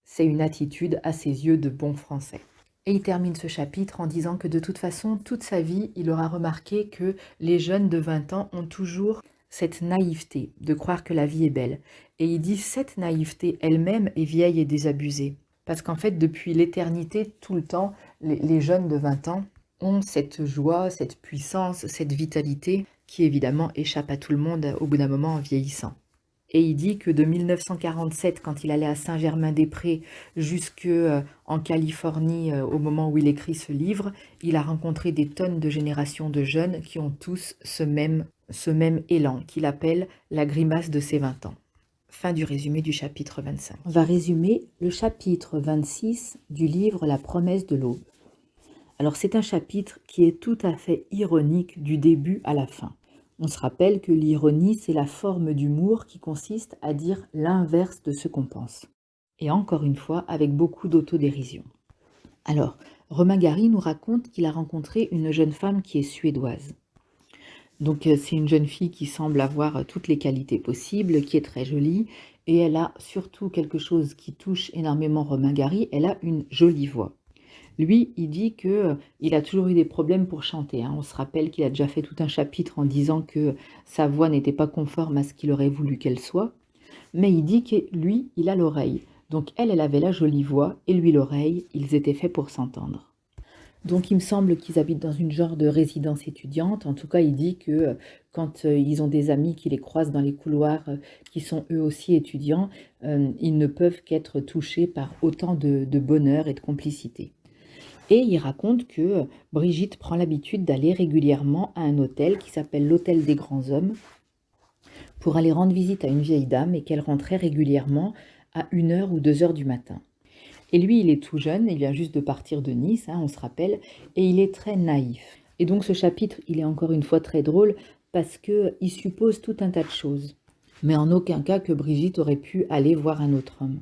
C'est une attitude à ses yeux de bon français. Et il termine ce chapitre en disant que de toute façon, toute sa vie, il aura remarqué que les jeunes de 20 ans ont toujours cette naïveté de croire que la vie est belle. Et il dit: cette naïveté elle-même est vieille et désabusée. Parce qu'en fait, depuis l'éternité, tout le temps, les jeunes de 20 ans ont cette joie, cette puissance, cette vitalité qui évidemment échappe à tout le monde au bout d'un moment en vieillissant. Et il dit que de 1947, quand il allait à Saint-Germain-des-Prés, jusque en Californie, au moment où il écrit ce livre, il a rencontré des tonnes de générations de jeunes qui ont tous ce même élan, qu'il appelle la grimace de ses 20 ans. Fin du résumé du chapitre 25. On va résumer le chapitre 26 du livre La promesse de l'aube. Alors c'est un chapitre qui est tout à fait ironique du début à la fin. On se rappelle que l'ironie, c'est la forme d'humour qui consiste à dire l'inverse de ce qu'on pense. Et encore une fois, avec beaucoup d'autodérision. Alors, Romain Gary nous raconte qu'il a rencontré une jeune femme qui est suédoise. Donc c'est une jeune fille qui semble avoir toutes les qualités possibles, qui est très jolie, et elle a surtout quelque chose qui touche énormément Romain Gary, elle a une jolie voix. Lui, il dit qu'il a toujours eu des problèmes pour chanter, hein. On se rappelle qu'il a déjà fait tout un chapitre en disant que sa voix n'était pas conforme à ce qu'il aurait voulu qu'elle soit. Mais il dit que lui, il a l'oreille. Donc elle avait la jolie voix et lui l'oreille. Ils étaient faits pour s'entendre. Donc il me semble qu'ils habitent dans une genre de résidence étudiante. En tout cas, il dit que quand ils ont des amis qui les croisent dans les couloirs, qui sont eux aussi étudiants, ils ne peuvent qu'être touchés par autant de bonheur et de complicité. Et il raconte que Brigitte prend l'habitude d'aller régulièrement à un hôtel qui s'appelle l'Hôtel des Grands Hommes pour aller rendre visite à une vieille dame et qu'elle rentrait régulièrement à 1h ou 2h du matin. Et lui, il est tout jeune, il vient juste de partir de Nice, hein, on se rappelle, et il est très naïf. Et donc ce chapitre, il est encore une fois très drôle parce qu'il suppose tout un tas de choses. Mais en aucun cas que Brigitte aurait pu aller voir un autre homme.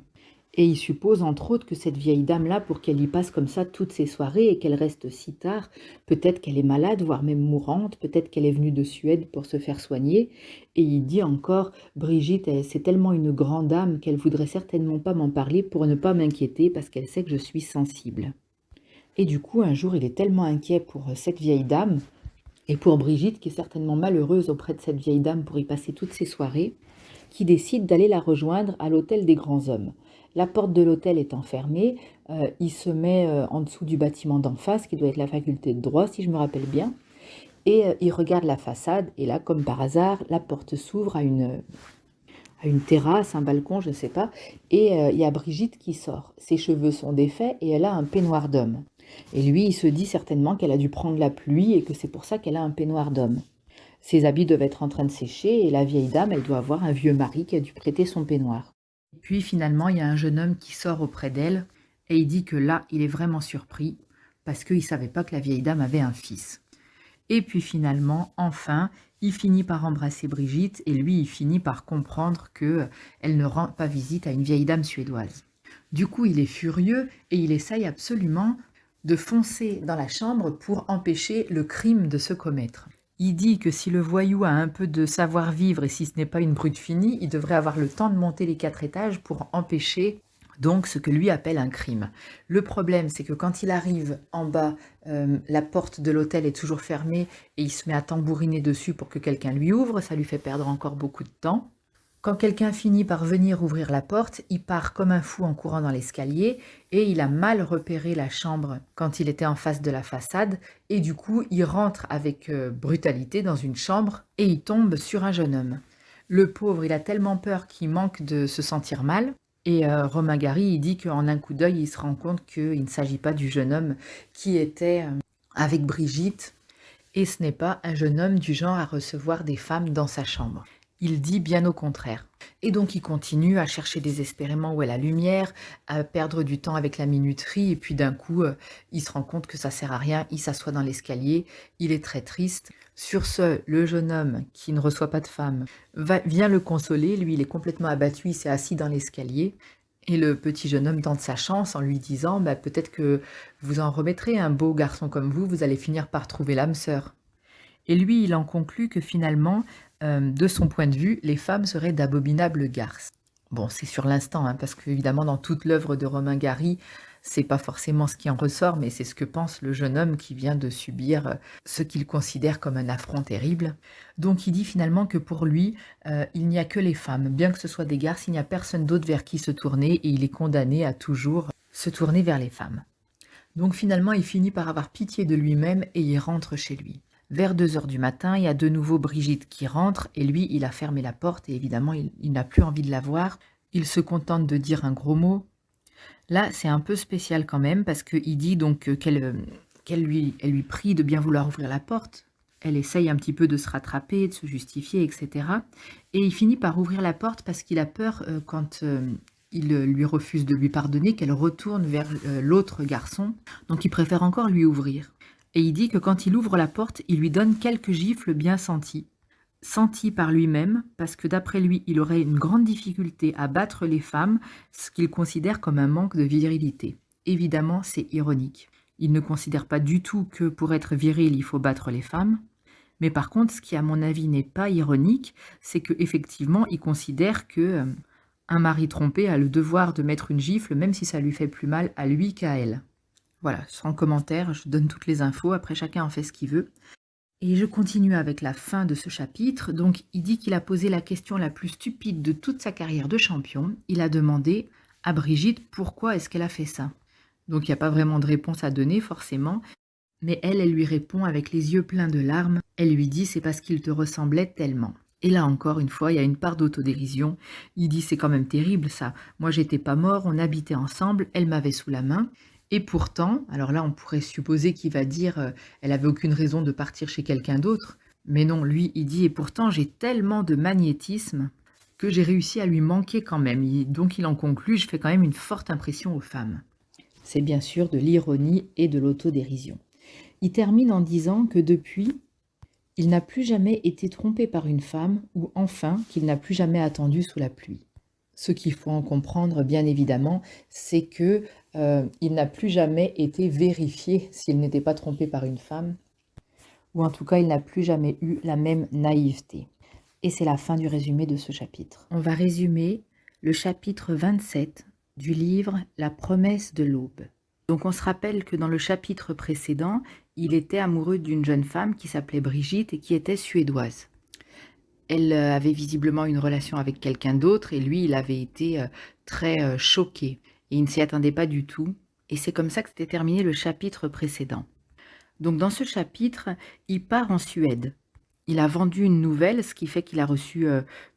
Et il suppose entre autres que cette vieille dame-là, pour qu'elle y passe comme ça toutes ses soirées et qu'elle reste si tard, peut-être qu'elle est malade, voire même mourante, peut-être qu'elle est venue de Suède pour se faire soigner. Et il dit encore, Brigitte, c'est tellement une grande dame qu'elle voudrait certainement pas m'en parler pour ne pas m'inquiéter parce qu'elle sait que je suis sensible. Et du coup, un jour, il est tellement inquiet pour cette vieille dame et pour Brigitte, qui est certainement malheureuse auprès de cette vieille dame pour y passer toutes ses soirées, qu'il décide d'aller la rejoindre à l'hôtel des Grands Hommes. La porte de l'hôtel étant fermée, il se met en dessous du bâtiment d'en face, qui doit être la faculté de droit, si je me rappelle bien, et il regarde la façade, et là, comme par hasard, la porte s'ouvre à une terrasse, un balcon, je ne sais pas, et il y a Brigitte qui sort. Ses cheveux sont défaits et elle a un peignoir d'homme. Et lui, il se dit certainement qu'elle a dû prendre la pluie et que c'est pour ça qu'elle a un peignoir d'homme. Ses habits doivent être en train de sécher et la vieille dame, elle doit avoir un vieux mari qui a dû prêter son peignoir. Et puis finalement, il y a un jeune homme qui sort auprès d'elle et il dit que là, il est vraiment surpris parce qu'il ne savait pas que la vieille dame avait un fils. Et puis finalement, enfin, il finit par embrasser Brigitte et lui, il finit par comprendre qu'elle ne rend pas visite à une vieille dame suédoise. Du coup, il est furieux et il essaye absolument de foncer dans la chambre pour empêcher le crime de se commettre. Il dit que si le voyou a un peu de savoir-vivre et si ce n'est pas une brute finie, il devrait avoir le temps de monter les 4 étages pour empêcher donc ce que lui appelle un crime. Le problème, c'est que quand il arrive en bas, la porte de l'hôtel est toujours fermée et il se met à tambouriner dessus pour que quelqu'un lui ouvre, ça lui fait perdre encore beaucoup de temps. Quand quelqu'un finit par venir ouvrir la porte, il part comme un fou en courant dans l'escalier et il a mal repéré la chambre quand il était en face de la façade et du coup il rentre avec brutalité dans une chambre et il tombe sur un jeune homme. Le pauvre, il a tellement peur qu'il manque de se sentir mal. Et Romain Gary, il dit qu'en un coup d'œil, il se rend compte qu'il ne s'agit pas du jeune homme qui était avec Brigitte, et ce n'est pas un jeune homme du genre à recevoir des femmes dans sa chambre. Il dit bien au contraire. Et donc il continue à chercher désespérément où est la lumière, à perdre du temps avec la minuterie, et puis d'un coup, il se rend compte que ça sert à rien, il s'assoit dans l'escalier, il est très triste. Sur ce, le jeune homme, qui ne reçoit pas de femme, vient le consoler, lui il est complètement abattu, il s'est assis dans l'escalier, et le petit jeune homme tente sa chance en lui disant bah, peut-être que vous en remettrez un beau garçon comme vous allez finir par trouver l'âme sœur. Et lui, il en conclut que finalement, de son point de vue, les femmes seraient d'abominables garces. Bon, c'est sur l'instant, hein, parce qu'évidemment, dans toute l'œuvre de Romain Gary, c'est pas forcément ce qui en ressort, mais c'est ce que pense le jeune homme qui vient de subir ce qu'il considère comme un affront terrible. Donc il dit finalement que pour lui, il n'y a que les femmes. Bien que ce soit des garces, il n'y a personne d'autre vers qui se tourner, et il est condamné à toujours se tourner vers les femmes. Donc finalement, il finit par avoir pitié de lui-même et il rentre chez lui. Vers 2 heures du matin, il y a de nouveau Brigitte qui rentre et lui, il a fermé la porte et évidemment, il n'a plus envie de la voir. Il se contente de dire un gros mot. Là, c'est un peu spécial quand même parce qu'il dit donc qu'elle lui prie de bien vouloir ouvrir la porte. Elle essaye un petit peu de se rattraper, de se justifier, etc. Et il finit par ouvrir la porte parce qu'il a peur quand il lui refuse de lui pardonner, qu'elle retourne vers l'autre garçon. Donc il préfère encore lui ouvrir. Et il dit que quand il ouvre la porte, il lui donne quelques gifles bien senties. Senties par lui-même, parce que d'après lui, il aurait une grande difficulté à battre les femmes, ce qu'il considère comme un manque de virilité. Évidemment, c'est ironique. Il ne considère pas du tout que pour être viril, il faut battre les femmes. Mais par contre, ce qui à mon avis n'est pas ironique, c'est qu'effectivement, il considère que un mari trompé a le devoir de mettre une gifle, même si ça lui fait plus mal à lui qu'à elle. Voilà, sans commentaire, je donne toutes les infos, après chacun en fait ce qu'il veut. Et je continue avec la fin de ce chapitre. Donc il dit qu'il a posé la question la plus stupide de toute sa carrière de champion. Il a demandé à Brigitte pourquoi est-ce qu'elle a fait ça. Donc il n'y a pas vraiment de réponse à donner forcément, mais elle lui répond avec les yeux pleins de larmes. Elle lui dit c'est parce qu'il te ressemblait tellement. Et là encore une fois, il y a une part d'autodérision. Il dit c'est quand même terrible ça. Moi j'étais pas mort, on habitait ensemble, elle m'avait sous la main. Et pourtant, alors là on pourrait supposer qu'il va dire elle avait aucune raison de partir chez quelqu'un d'autre. Mais non, lui il dit et pourtant j'ai tellement de magnétisme que j'ai réussi à lui manquer quand même. Donc il en conclut, je fais quand même une forte impression aux femmes. C'est bien sûr de l'ironie et de l'autodérision. Il termine en disant que depuis, il n'a plus jamais été trompé par une femme ou enfin qu'il n'a plus jamais attendu sous la pluie. Ce qu'il faut en comprendre, bien évidemment, c'est que il n'a plus jamais été vérifié s'il n'était pas trompé par une femme, ou en tout cas, il n'a plus jamais eu la même naïveté. Et c'est la fin du résumé de ce chapitre. On va résumer le chapitre 27 du livre La promesse de l'aube. Donc on se rappelle que dans le chapitre précédent, il était amoureux d'une jeune femme qui s'appelait Brigitte et qui était suédoise. Elle avait visiblement une relation avec quelqu'un d'autre et lui, il avait été très choqué. Et il ne s'y attendait pas du tout. Et c'est comme ça que s'était terminé le chapitre précédent. Donc dans ce chapitre, il part en Suède. Il a vendu une nouvelle, ce qui fait qu'il a reçu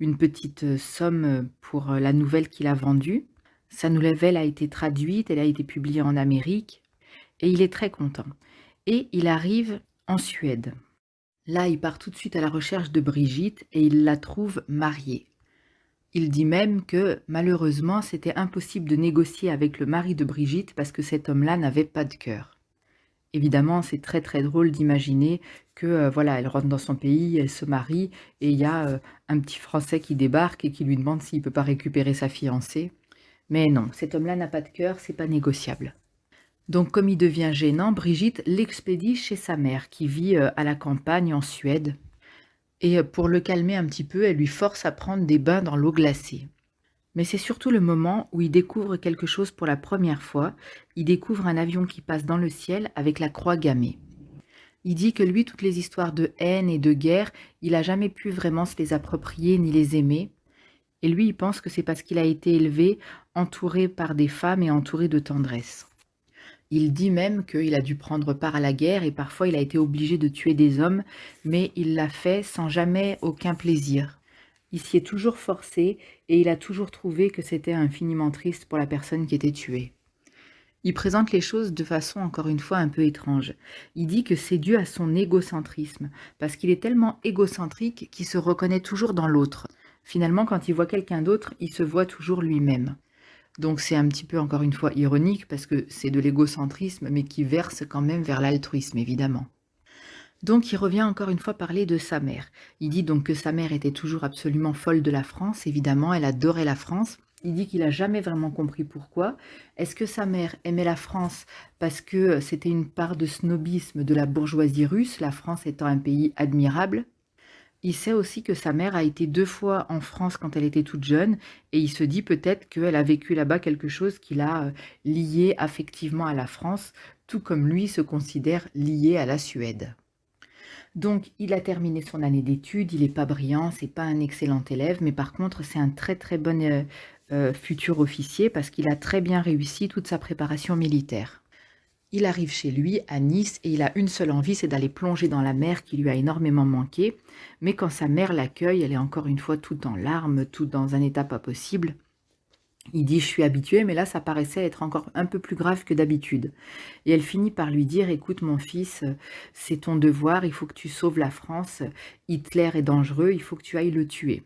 une petite somme pour la nouvelle qu'il a vendue. Sa nouvelle a été traduite, elle a été publiée en Amérique. Et il est très content. Et il arrive en Suède. Là, il part tout de suite à la recherche de Brigitte et il la trouve mariée. Il dit même que, malheureusement, c'était impossible de négocier avec le mari de Brigitte parce que cet homme-là n'avait pas de cœur. Évidemment, c'est très très drôle d'imaginer que, voilà, elle rentre dans son pays, elle se marie et il y a un petit Français qui débarque et qui lui demande s'il ne peut pas récupérer sa fiancée. Mais non, cet homme-là n'a pas de cœur, c'est pas négociable. Donc comme il devient gênant, Brigitte l'expédie chez sa mère qui vit à la campagne en Suède. Et pour le calmer un petit peu, elle lui force à prendre des bains dans l'eau glacée. Mais c'est surtout le moment où il découvre quelque chose pour la première fois. Il découvre un avion qui passe dans le ciel avec la croix gammée. Il dit que lui, toutes les histoires de haine et de guerre, il n'a jamais pu vraiment se les approprier ni les aimer. Et lui, il pense que c'est parce qu'il a été élevé, entouré par des femmes et entouré de tendresse. Il dit même qu'il a dû prendre part à la guerre et parfois il a été obligé de tuer des hommes, mais il l'a fait sans jamais aucun plaisir. Il s'y est toujours forcé et il a toujours trouvé que c'était infiniment triste pour la personne qui était tuée. Il présente les choses de façon encore une fois un peu étrange. Il dit que c'est dû à son égocentrisme, parce qu'il est tellement égocentrique qu'il se reconnaît toujours dans l'autre. Finalement, quand il voit quelqu'un d'autre, il se voit toujours lui-même. Donc c'est un petit peu encore une fois ironique, parce que c'est de l'égocentrisme, mais qui verse quand même vers l'altruisme, évidemment. Donc il revient encore une fois parler de sa mère. Il dit donc que sa mère était toujours absolument folle de la France, évidemment, elle adorait la France. Il dit qu'il a jamais vraiment compris pourquoi. Est-ce que sa mère aimait la France parce que c'était une part de snobisme de la bourgeoisie russe, la France étant un pays admirable? Il sait aussi que sa mère a été 2 fois en France quand elle était toute jeune et il se dit peut-être qu'elle a vécu là-bas quelque chose qui l'a, liée affectivement à la France, tout comme lui se considère lié à la Suède. Donc, il a terminé son année d'études, il n'est pas brillant, c'est pas un excellent élève, mais par contre, c'est un très très bon futur officier parce qu'il a très bien réussi toute sa préparation militaire. Il arrive chez lui à Nice et il a une seule envie, c'est d'aller plonger dans la mer qui lui a énormément manqué. Mais quand sa mère l'accueille, elle est encore une fois toute en larmes, toute dans un état pas possible. Il dit: «Je suis habitué», mais là, ça paraissait être encore un peu plus grave que d'habitude. Et elle finit par lui dire: «Écoute mon fils, c'est ton devoir, il faut que tu sauves la France. Hitler est dangereux, il faut que tu ailles le tuer».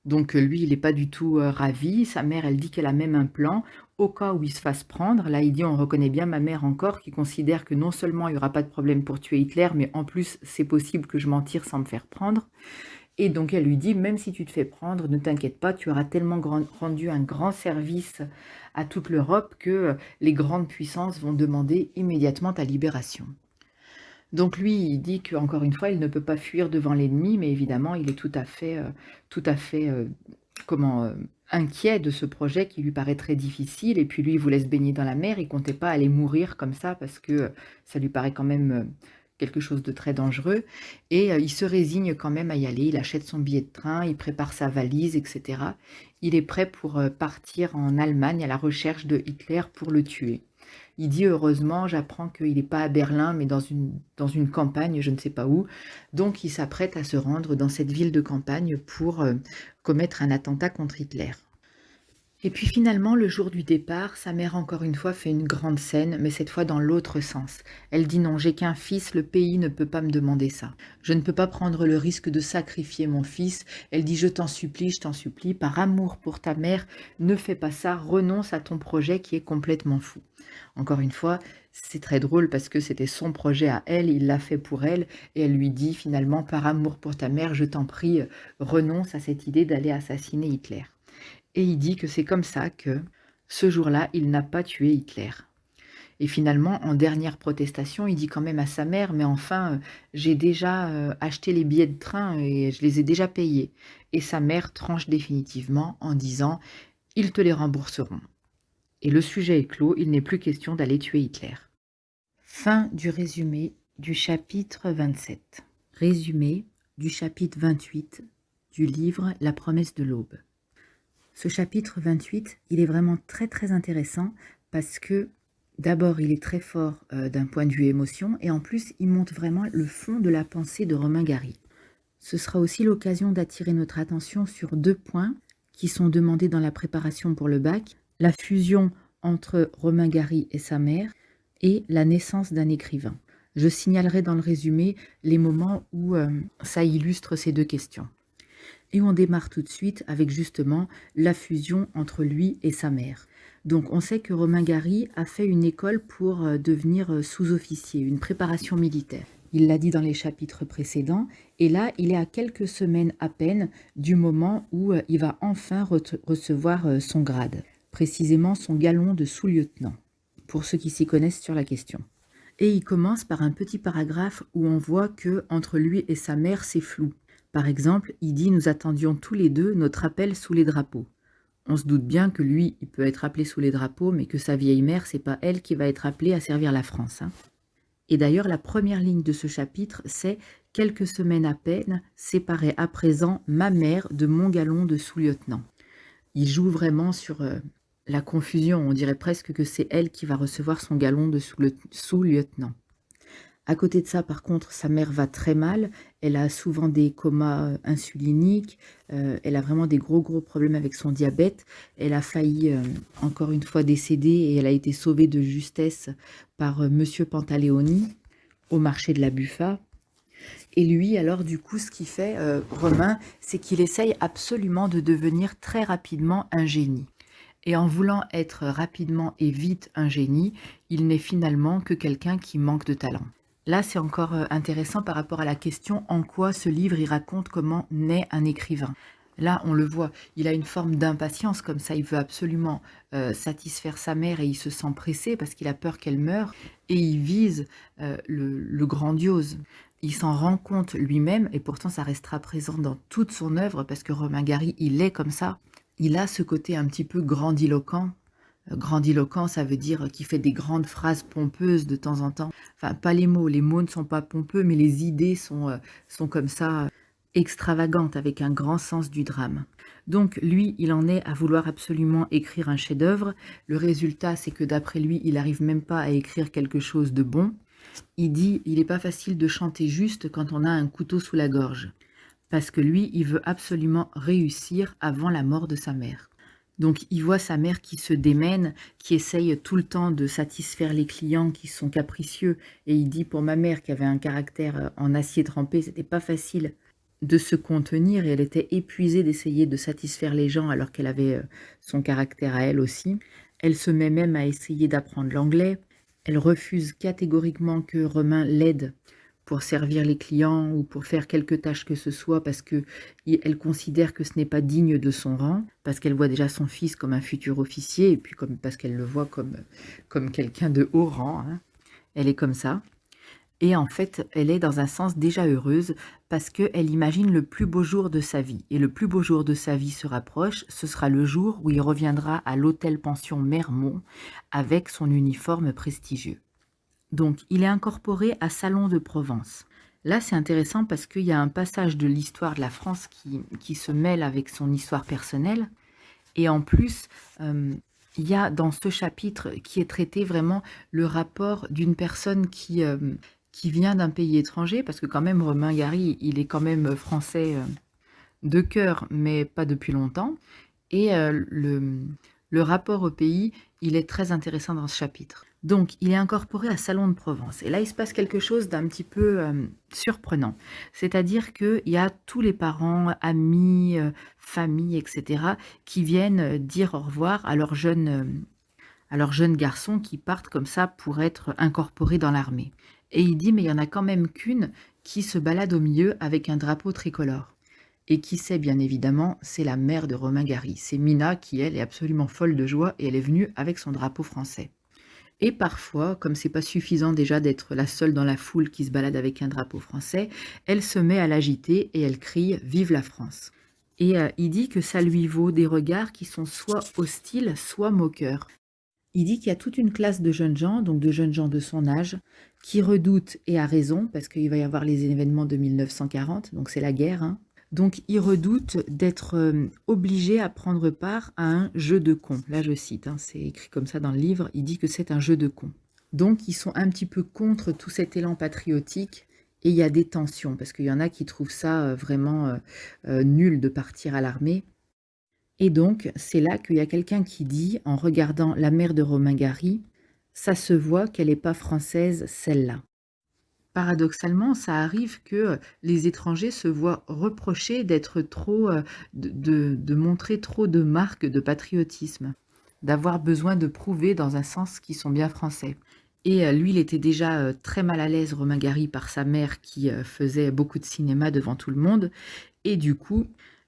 Donc lui, il n'est pas du tout, ravi. Sa mère, elle dit qu'elle a même un plan, au cas où il se fasse prendre. Là, il dit: «On reconnaît bien ma mère encore, qui considère que non seulement il y aura pas de problème pour tuer Hitler, mais en plus, c'est possible que je m'en tire sans me faire prendre». Et donc elle lui dit: «Même si tu te fais prendre, ne t'inquiète pas, tu auras tellement rendu un grand service à toute l'Europe que les grandes puissances vont demander immédiatement ta libération». Donc lui, il dit qu'encore une fois, il ne peut pas fuir devant l'ennemi, mais évidemment, il est tout à fait, comment, inquiet de ce projet qui lui paraît très difficile. Et puis lui, il voulait se baigner dans la mer, il comptait pas aller mourir comme ça parce que ça lui paraît quand même quelque chose de très dangereux. Et il se résigne quand même à y aller. Il achète son billet de train, il prépare sa valise, etc. Il est prêt pour partir en Allemagne à la recherche de Hitler pour le tuer. Il dit: «Heureusement, j'apprends qu'il n'est pas à Berlin, mais dans une campagne, je ne sais pas où». Donc il s'apprête à se rendre dans cette ville de campagne pour, commettre un attentat contre Hitler. Et puis finalement, le jour du départ, sa mère encore une fois fait une grande scène, mais cette fois dans l'autre sens. Elle dit: «Non, j'ai qu'un fils, le pays ne peut pas me demander ça. Je ne peux pas prendre le risque de sacrifier mon fils». Elle dit: je t'en supplie, par amour pour ta mère, ne fais pas ça, renonce à ton projet qui est complètement fou». Encore une fois, c'est très drôle parce que c'était son projet à elle, il l'a fait pour elle et elle lui dit finalement: «Par amour pour ta mère, je t'en prie, renonce à cette idée d'aller assassiner Hitler». Et il dit que c'est comme ça que, ce jour-là, il n'a pas tué Hitler. Et finalement, en dernière protestation, il dit quand même à sa mère: «Mais enfin, j'ai déjà, acheté les billets de train et je les ai déjà payés». Et sa mère tranche définitivement en disant: «Ils te les rembourseront». Et le sujet est clos, il n'est plus question d'aller tuer Hitler. Fin du résumé du chapitre 27. Résumé du chapitre 28 du livre La promesse de l'aube. Ce chapitre 28, il est vraiment très très intéressant parce que d'abord il est très fort d'un point de vue émotion et en plus il montre vraiment le fond de la pensée de Romain Gary. Ce sera aussi l'occasion d'attirer notre attention sur 2 points qui sont demandés dans la préparation pour le bac: la fusion entre Romain Gary et sa mère et la naissance d'un écrivain. Je signalerai dans le résumé les moments où ça illustre ces 2 questions. Et on démarre tout de suite avec justement la fusion entre lui et sa mère. Donc on sait que Romain Gary a fait une école pour devenir sous-officier, une préparation militaire. Il l'a dit dans les chapitres précédents, et là il est à quelques semaines à peine du moment où il va enfin recevoir son grade, précisément son galon de sous-lieutenant, pour ceux qui s'y connaissent sur la question. Et il commence par un petit paragraphe où on voit que entre lui et sa mère c'est flou. Par exemple, il dit: «Nous attendions tous les deux notre appel sous les drapeaux». On se doute bien que lui, il peut être appelé sous les drapeaux, mais que sa vieille mère, c'est pas elle qui va être appelée à servir la France, hein. Et d'ailleurs, la première ligne de ce chapitre, c'est: «Quelques semaines à peine séparaient à présent ma mère de mon galon de sous-lieutenant». Il joue vraiment sur la confusion, on dirait presque que c'est elle qui va recevoir son galon de sous-lieutenant. À côté de ça, par contre, sa mère va très mal. Elle a souvent des comas insuliniques. Elle a vraiment des gros problèmes avec son diabète. Elle a failli, encore une fois, décéder et elle a été sauvée de justesse par Monsieur Pantaleoni au marché de la Buffa. Et lui, alors, du coup, ce qu'il fait, Romain, c'est qu'il essaye absolument de devenir très rapidement un génie. Et en voulant être rapidement et vite un génie, il n'est finalement que quelqu'un qui manque de talent. Là, c'est encore intéressant par rapport à la question en quoi ce livre il raconte comment naît un écrivain. Là, on le voit, il a une forme d'impatience comme ça, il veut absolument satisfaire sa mère et il se sent pressé parce qu'il a peur qu'elle meure et il vise le grandiose. Il s'en rend compte lui-même et pourtant ça restera présent dans toute son œuvre parce que Romain Gary, il est comme ça. Il a ce côté un petit peu grandiloquent. Grandiloquent, ça veut dire qu'il fait des grandes phrases pompeuses de temps en temps. Enfin, pas les mots ne sont pas pompeux, mais les idées sont comme ça, extravagantes, avec un grand sens du drame. Donc, lui, il en est à vouloir absolument écrire un chef-d'œuvre. Le résultat, c'est que d'après lui, il n'arrive même pas à écrire quelque chose de bon. Il dit, il n'est pas facile de chanter juste quand on a un couteau sous la gorge. Parce que lui, il veut absolument réussir avant la mort de sa mère. Donc il voit sa mère qui se démène, qui essaye tout le temps de satisfaire les clients qui sont capricieux. Et il dit pour ma mère qui avait un caractère en acier trempé, c'était pas facile de se contenir et elle était épuisée d'essayer de satisfaire les gens alors qu'elle avait son caractère à elle aussi. Elle se met même à essayer d'apprendre l'anglais. Elle refuse catégoriquement que Romain l'aide pour servir les clients ou pour faire quelque tâche que ce soit parce que elle considère que ce n'est pas digne de son rang, parce qu'elle voit déjà son fils comme un futur officier et puis parce qu'elle le voit comme quelqu'un de haut rang, hein. Elle est comme ça. Et en fait, elle est dans un sens déjà heureuse parce qu'elle imagine le plus beau jour de sa vie. Et le plus beau jour de sa vie se rapproche, ce sera le jour où il reviendra à l'hôtel-pension Mermont avec son uniforme prestigieux. Donc, il est incorporé à Salon de Provence. Là, c'est intéressant parce qu'il y a un passage de l'histoire de la France qui se mêle avec son histoire personnelle. Et en plus, il y a dans ce chapitre qui est traité vraiment le rapport d'une personne qui vient d'un pays étranger, parce que quand même, Romain Gary, il est quand même français de cœur, mais pas depuis longtemps. Et le rapport au pays, il est très intéressant dans ce chapitre. Donc, il est incorporé à Salon de Provence. Et là, il se passe quelque chose d'un petit peu surprenant. C'est-à-dire qu'il y a tous les parents, amis, famille, etc., qui viennent dire au revoir à leurs jeunes garçons qui partent comme ça pour être incorporés dans l'armée. Et il dit, mais il y en a quand même qu'une qui se balade au milieu avec un drapeau tricolore. Et qui c'est, bien évidemment, c'est la mère de Romain Gary. C'est Mina qui, elle, est absolument folle de joie et elle est venue avec son drapeau français. Et parfois, comme c'est pas suffisant déjà d'être la seule dans la foule qui se balade avec un drapeau français, elle se met à l'agiter et elle crie « Vive la France !» Et il dit que ça lui vaut des regards qui sont soit hostiles, soit moqueurs. Il dit qu'il y a toute une classe de jeunes gens, donc de jeunes gens de son âge, qui redoutent, et à raison, parce qu'il va y avoir les événements de 1940, donc c'est la guerre, hein. Donc ils redoutent d'être obligés à prendre part à un jeu de cons. Là je cite, hein, c'est écrit comme ça dans le livre, il dit que c'est un jeu de cons. Donc ils sont un petit peu contre tout cet élan patriotique et il y a des tensions, parce qu'il y en a qui trouvent ça vraiment nul de partir à l'armée. Et donc, c'est là qu'il y a quelqu'un qui dit, en regardant la mère de Romain Gary, « Ça se voit qu'elle n'est pas française, celle-là ». Paradoxalement, ça arrive que les étrangers se voient reprocher d'être trop, de montrer trop de marques de patriotisme, d'avoir besoin de prouver dans un sens qu'ils sont bien français. Et lui, il était déjà très mal à l'aise, Romain Gary, par sa mère qui faisait beaucoup de cinéma devant tout le monde. Et du coup,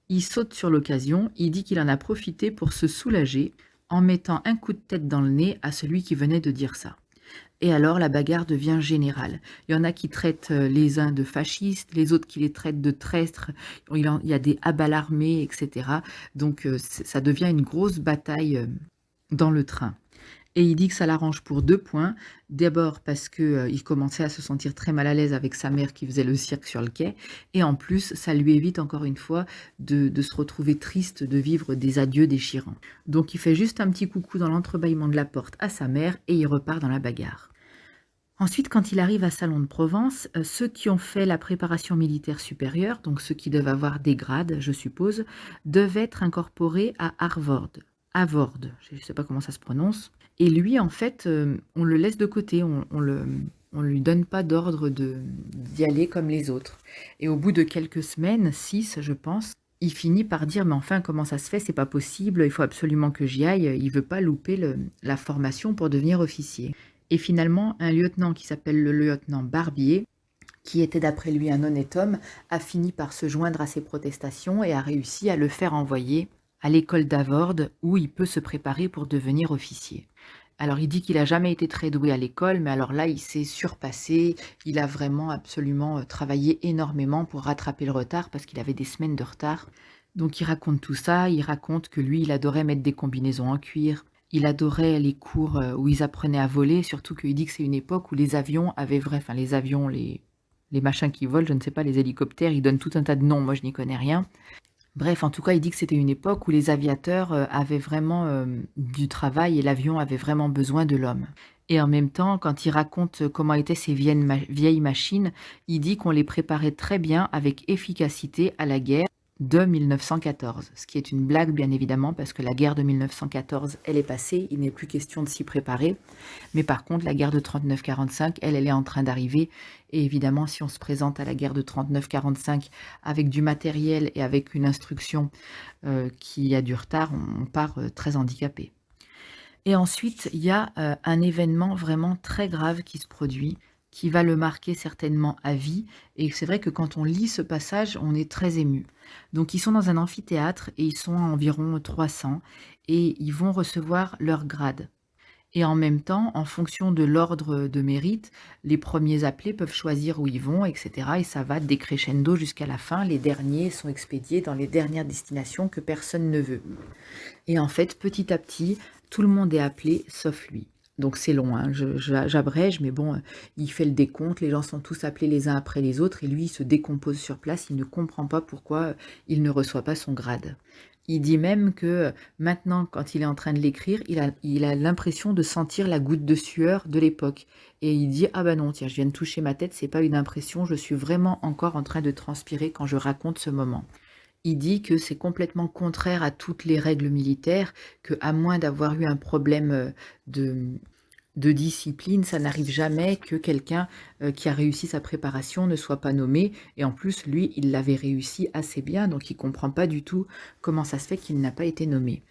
il saute sur l'occasion, il dit qu'il en a profité pour se soulager en mettant un coup de tête dans le nez à celui qui venait de dire ça. Et alors la bagarre devient générale. Il y en a qui traitent les uns de fascistes, les autres qui les traitent de traîtres, il y a des abats l'armée, etc. Donc ça devient une grosse bataille dans le train. Et il dit que ça l'arrange pour 2 points. D'abord parce qu'il commençait à se sentir très mal à l'aise avec sa mère qui faisait le cirque sur le quai. Et en plus, ça lui évite encore une fois de se retrouver triste, de vivre des adieux déchirants. Donc il fait juste un petit coucou dans l'entrebâillement de la porte à sa mère et il repart dans la bagarre. Ensuite, quand il arrive à Salon de Provence, ceux qui ont fait la préparation militaire supérieure, donc ceux qui doivent avoir des grades, je suppose, devaient être incorporés à Arvord. Avord, je ne sais pas comment ça se prononce. Et lui, en fait, on le laisse de côté, on lui donne pas d'ordre d'y aller comme les autres. Et au bout de quelques semaines, 6 je pense, il finit par dire: «Mais enfin, comment ça se fait? C'est pas possible, il faut absolument que j'y aille». Il veut pas louper la formation pour devenir officier. Et finalement, un lieutenant qui s'appelle le lieutenant Barbier, qui était d'après lui un honnête homme, a fini par se joindre à ses protestations et a réussi à le faire envoyer à l'école d'Avord où il peut se préparer pour devenir officier. Alors il dit qu'il n'a jamais été très doué à l'école, mais alors là il s'est surpassé, il a vraiment absolument travaillé énormément pour rattraper le retard parce qu'il avait des semaines de retard. Donc il raconte tout ça, il raconte que lui il adorait mettre des combinaisons en cuir, il adorait les cours où ils apprenaient à voler, surtout qu'il dit que c'est une époque où les avions avaient enfin les avions, les machins qui volent, je ne sais pas, les hélicoptères, ils donnent tout un tas de noms, moi je n'y connais rien. Bref, en tout cas, il dit que c'était une époque où les aviateurs avaient vraiment du travail et l'avion avait vraiment besoin de l'homme. Et en même temps, quand il raconte comment étaient ces vieilles machines, il dit qu'on les préparait très bien avec efficacité à la guerre de 1914. Ce qui est une blague, bien évidemment, parce que la guerre de 1914, elle est passée, il n'est plus question de s'y préparer. Mais par contre, la guerre de 39-45, elle est en train d'arriver. Et évidemment, si on se présente à la guerre de 39-45 avec du matériel et avec une instruction qui a du retard, on part très handicapé. Et ensuite, il y a un événement vraiment très grave qui se produit, qui va le marquer certainement à vie. Et c'est vrai que quand on lit ce passage, on est très ému. Donc ils sont dans un amphithéâtre et ils sont environ 300 et ils vont recevoir leur grade. Et en même temps, en fonction de l'ordre de mérite, les premiers appelés peuvent choisir où ils vont, etc. Et ça va décrescendo jusqu'à la fin. Les derniers sont expédiés dans les dernières destinations que personne ne veut. Et en fait, petit à petit, tout le monde est appelé, sauf lui. Donc c'est long, hein, j'abrège, mais bon, il fait le décompte, les gens sont tous appelés les uns après les autres, et lui, il se décompose sur place, il ne comprend pas pourquoi il ne reçoit pas son grade. Il dit même que maintenant, quand il est en train de l'écrire, il a l'impression de sentir la goutte de sueur de l'époque. Et il dit: ah bah non, tiens, je viens de toucher ma tête, c'est pas une impression, je suis vraiment encore en train de transpirer quand je raconte ce moment. Il dit que c'est complètement contraire à toutes les règles militaires, qu'à moins d'avoir eu un problème de, de discipline, ça n'arrive jamais que quelqu'un qui a réussi sa préparation ne soit pas nommé. Et en plus, lui, il l'avait réussi assez bien, donc il ne comprend pas du tout comment ça se fait qu'il n'a pas été nommé.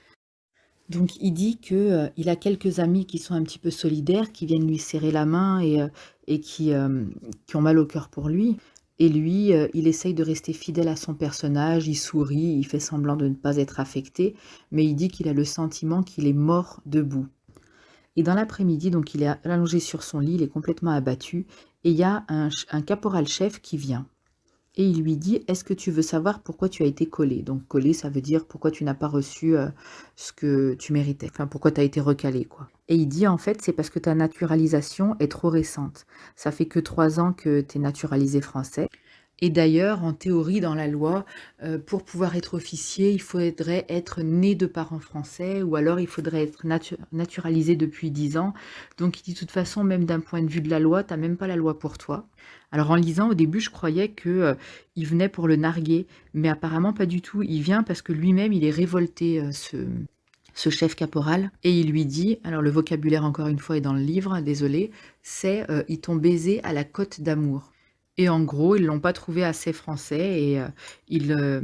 Donc il dit que il a quelques amis qui sont un petit peu solidaires, qui viennent lui serrer la main et qui ont mal au cœur pour lui. Et lui, il essaye de rester fidèle à son personnage, il sourit, il fait semblant de ne pas être affecté, mais il dit qu'il a le sentiment qu'il est mort debout. Et dans l'après-midi, donc il est allongé sur son lit, il est complètement abattu, et il y a un caporal-chef qui vient. Et il lui dit: «Est-ce que tu veux savoir pourquoi tu as été collé?» Donc collé, ça veut dire pourquoi tu n'as pas reçu ce que tu méritais, enfin pourquoi tu as été recalé, quoi. Et il dit: en fait, c'est parce que ta naturalisation est trop récente. Ça fait que 3 ans que tu es naturalisé français. Et d'ailleurs, en théorie, dans la loi, pour pouvoir être officier, il faudrait être né de parents français ou alors il faudrait être naturalisé depuis 10 ans. Donc il dit: de toute façon, même d'un point de vue de la loi, tu même pas la loi pour toi. Alors en lisant, au début, je croyais que, il venait pour le narguer, mais apparemment pas du tout. Il vient parce que lui-même, il est révolté, ce chef caporal, et il lui dit, alors le vocabulaire encore une fois est dans le livre, désolé, c'est ils t'ont baisé à la côte d'amour. Et en gros, ils l'ont pas trouvé assez français et ils,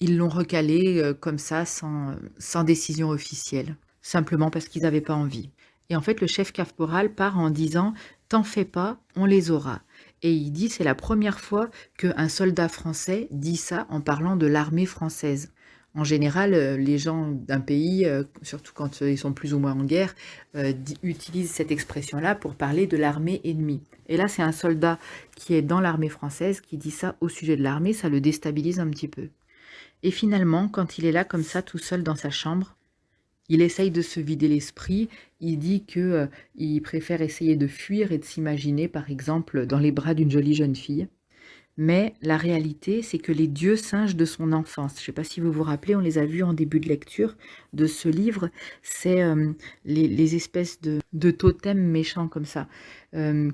ils l'ont recalé comme ça, sans décision officielle, simplement parce qu'ils n'avaient pas envie. Et en fait, le chef caporal part en disant: «T'en fais pas, on les aura». Et il dit: «C'est la première fois qu'un soldat français dit ça en parlant de l'armée française». En général, les gens d'un pays, surtout quand ils sont plus ou moins en guerre, utilisent cette expression-là pour parler de l'armée ennemie. Et là, c'est un soldat qui est dans l'armée française qui dit ça au sujet de l'armée, ça le déstabilise un petit peu. Et finalement, quand il est là comme ça, tout seul dans sa chambre, il essaye de se vider l'esprit. Il dit que il préfère essayer de fuir et de s'imaginer, par exemple, dans les bras d'une jolie jeune fille. Mais la réalité, c'est que les dieux singes de son enfance, je ne sais pas si vous vous rappelez, on les a vus en début de lecture de ce livre, c'est les espèces de totems méchants comme ça,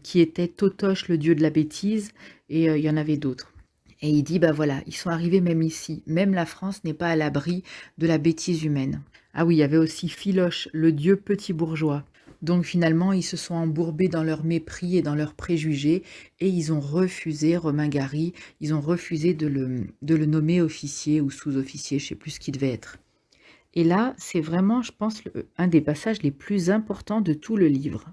qui étaient Totoche, le dieu de la bêtise, et il y en avait d'autres. Et il dit, bah voilà, ils sont arrivés même ici, même la France n'est pas à l'abri de la bêtise humaine. Ah oui, il y avait aussi Philoche, le dieu petit bourgeois. Donc finalement, ils se sont embourbés dans leur mépris et dans leurs préjugés et ils ont refusé, Romain Gary, ils ont refusé de le nommer officier ou sous-officier, je ne sais plus ce qu'il devait être. Et là, c'est vraiment, je pense, un des passages les plus importants de tout le livre.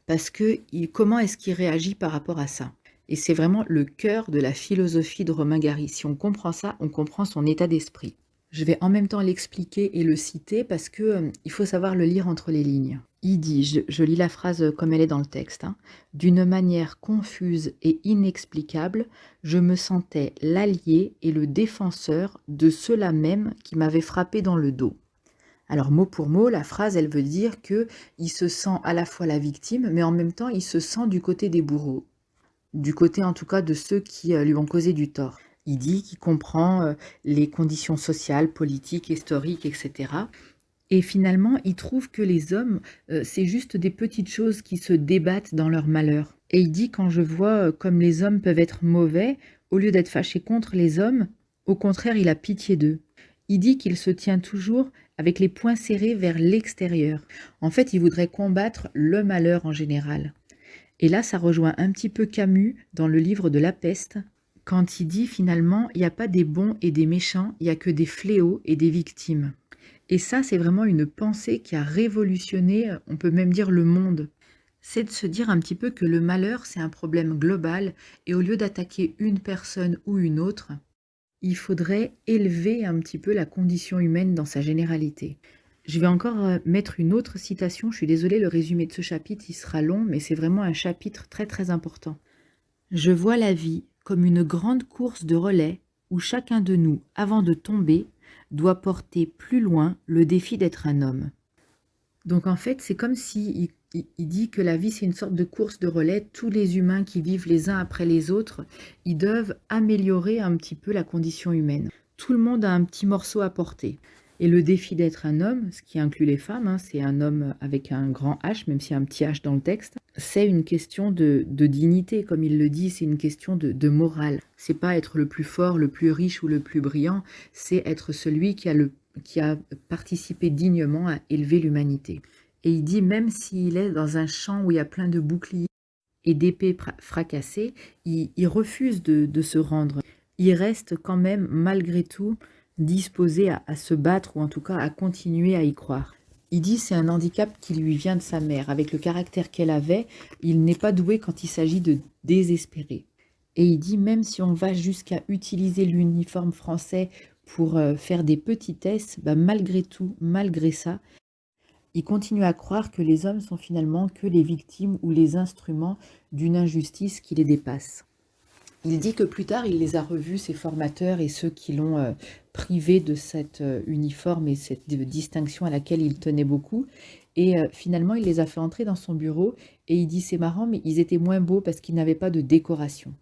Parce que comment est-ce qu'il réagit par rapport à ça? Et c'est vraiment le cœur de la philosophie de Romain Gary. Si on comprend ça, on comprend son état d'esprit. Je vais en même temps l'expliquer et le citer parce que il faut savoir le lire entre les lignes. Il dit, je lis la phrase comme elle est dans le texte, hein, d'une manière confuse et inexplicable, je me sentais l'allié et le défenseur de ceux-là même qui m'avaient frappé dans le dos. Alors mot pour mot, la phrase, elle veut dire que il se sent à la fois la victime, mais en même temps, il se sent du côté des bourreaux, du côté en tout cas de ceux qui lui ont causé du tort. Il dit qu'il comprend les conditions sociales, politiques, historiques, etc. Et finalement, il trouve que les hommes, c'est juste des petites choses qui se débattent dans leur malheur. Et il dit, quand je vois comme les hommes peuvent être mauvais, au lieu d'être fâché contre les hommes, au contraire, il a pitié d'eux. Il dit qu'il se tient toujours avec les poings serrés vers l'extérieur. En fait, il voudrait combattre le malheur en général. Et là, ça rejoint un petit peu Camus dans le livre de La Peste, quand il dit finalement, il n'y a pas des bons et des méchants, il n'y a que des fléaux et des victimes. Et ça, c'est vraiment une pensée qui a révolutionné, on peut même dire, le monde. C'est de se dire un petit peu que le malheur, c'est un problème global, et au lieu d'attaquer une personne ou une autre, il faudrait élever un petit peu la condition humaine dans sa généralité. Je vais encore mettre une autre citation, je suis désolée, le résumé de ce chapitre, il sera long, mais c'est vraiment un chapitre très très important. Je vois la vie comme une grande course de relais où chacun de nous, avant de tomber, doit porter plus loin le défi d'être un homme. Donc en fait, c'est comme si il dit que la vie, c'est une sorte de course de relais. Tous les humains qui vivent les uns après les autres, ils doivent améliorer un petit peu la condition humaine. Tout le monde a un petit morceau à porter. Et le défi d'être un homme, ce qui inclut les femmes, hein, c'est un homme avec un grand H, même s'il y a un petit H dans le texte, c'est une question de dignité, comme il le dit, c'est une question de morale. C'est pas être le plus fort, le plus riche ou le plus brillant, c'est être celui qui a participé dignement à élever l'humanité. Et il dit, même s'il est dans un champ où il y a plein de boucliers et d'épées fracassées, il refuse de se rendre. Il reste quand même, malgré tout, disposé à se battre, ou en tout cas à continuer à y croire. Il dit c'est un handicap qui lui vient de sa mère. Avec le caractère qu'elle avait, il n'est pas doué quand il s'agit de désespérer. Et il dit même si on va jusqu'à utiliser l'uniforme français pour faire des petitesses, bah malgré tout, malgré ça, il continue à croire que les hommes sont finalement que les victimes ou les instruments d'une injustice qui les dépasse. Il dit que plus tard, il les a revus, ses formateurs et ceux qui l'ont privé de cet uniforme et cette distinction à laquelle il tenait beaucoup. Et finalement, il les a fait entrer dans son bureau et il dit c'est marrant, mais ils étaient moins beaux parce qu'ils n'avaient pas de décoration.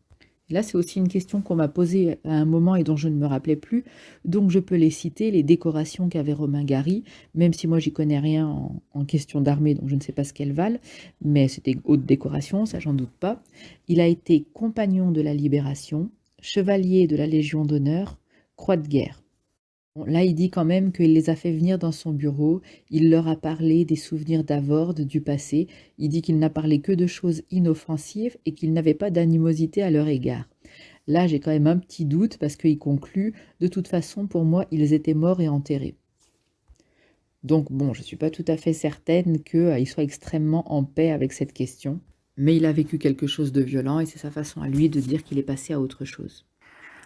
Et là, c'est aussi une question qu'on m'a posée à un moment et dont je ne me rappelais plus. Donc, je peux les citer, les décorations qu'avait Romain Gary, même si moi, j'y connais rien en question d'armée, donc je ne sais pas ce qu'elles valent, mais c'était haute décoration, ça, j'en doute pas. Il a été compagnon de la Libération, chevalier de la Légion d'honneur, croix de guerre. Bon, là, il dit quand même qu'il les a fait venir dans son bureau, il leur a parlé des souvenirs d'Avorde, du passé, il dit qu'il n'a parlé que de choses inoffensives et qu'il n'avait pas d'animosité à leur égard. Là, j'ai quand même un petit doute parce qu'il conclut, de toute façon, pour moi, ils étaient morts et enterrés. Donc bon, je ne suis pas tout à fait certaine qu'il soit extrêmement en paix avec cette question, mais il a vécu quelque chose de violent et c'est sa façon à lui de dire qu'il est passé à autre chose.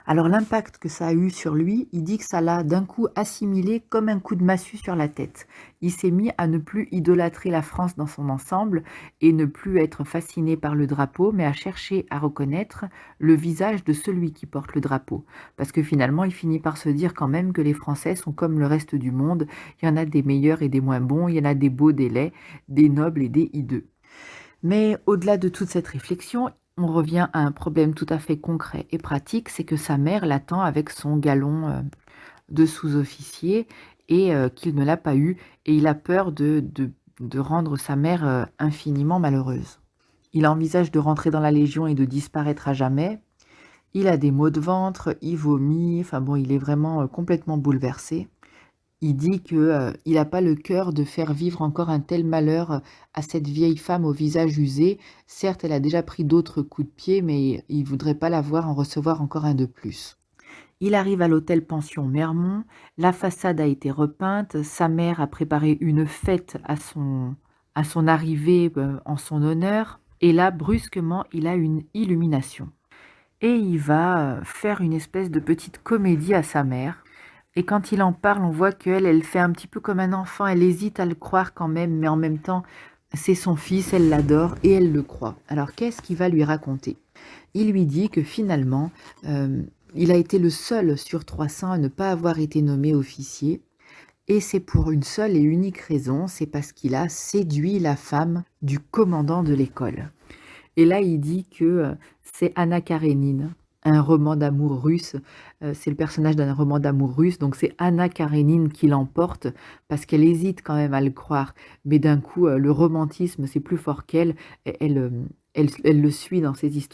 Alors l'impact que ça a eu sur lui, il dit que ça l'a d'un coup assimilé comme un coup de massue sur la tête. Il s'est mis à ne plus idolâtrer la France dans son ensemble et ne plus être fasciné par le drapeau, mais à chercher à reconnaître le visage de celui qui porte le drapeau. Parce que finalement, il finit par se dire quand même que les Français sont comme le reste du monde. Il y en a des meilleurs et des moins bons, il y en a des beaux, des laids, des nobles et des hideux. Mais au-delà de toute cette réflexion, on revient à un problème tout à fait concret et pratique, c'est que sa mère l'attend avec son galon, de sous-officier et qu'il ne l'a pas eu et il a peur de rendre sa mère, infiniment malheureuse. Il envisage de rentrer dans la Légion et de disparaître à jamais. Il a des maux de ventre, il vomit, enfin bon, il est vraiment, complètement bouleversé. Il dit que, il n'a pas le cœur de faire vivre encore un tel malheur, à cette vieille femme au visage usé. Certes, elle a déjà pris d'autres coups de pied, mais il voudrait pas la voir en recevoir encore un de plus. Il arrive à l'hôtel-pension Mermont, la façade a été repeinte, sa mère a préparé une fête à son arrivée, en son honneur et là, brusquement, il a une illumination et il va, faire une espèce de petite comédie à sa mère et quand il en parle, on voit qu'elle, elle fait un petit peu comme un enfant, elle hésite à le croire quand même, mais en même temps, c'est son fils, elle l'adore et elle le croit. Alors qu'est-ce qu'il va lui raconter? Il lui dit que finalement, il a été le seul sur 300 à ne pas avoir été nommé officier et c'est pour une seule et unique raison, c'est parce qu'il a séduit la femme du commandant de l'école. Et là, il dit que, c'est Anna Karénine, un roman d'amour russe, c'est le personnage d'un roman d'amour russe, donc c'est Anna Karénine qui l'emporte parce qu'elle hésite quand même à le croire, mais d'un coup, le romantisme, c'est plus fort qu'elle et elle le suit dans ses histoires.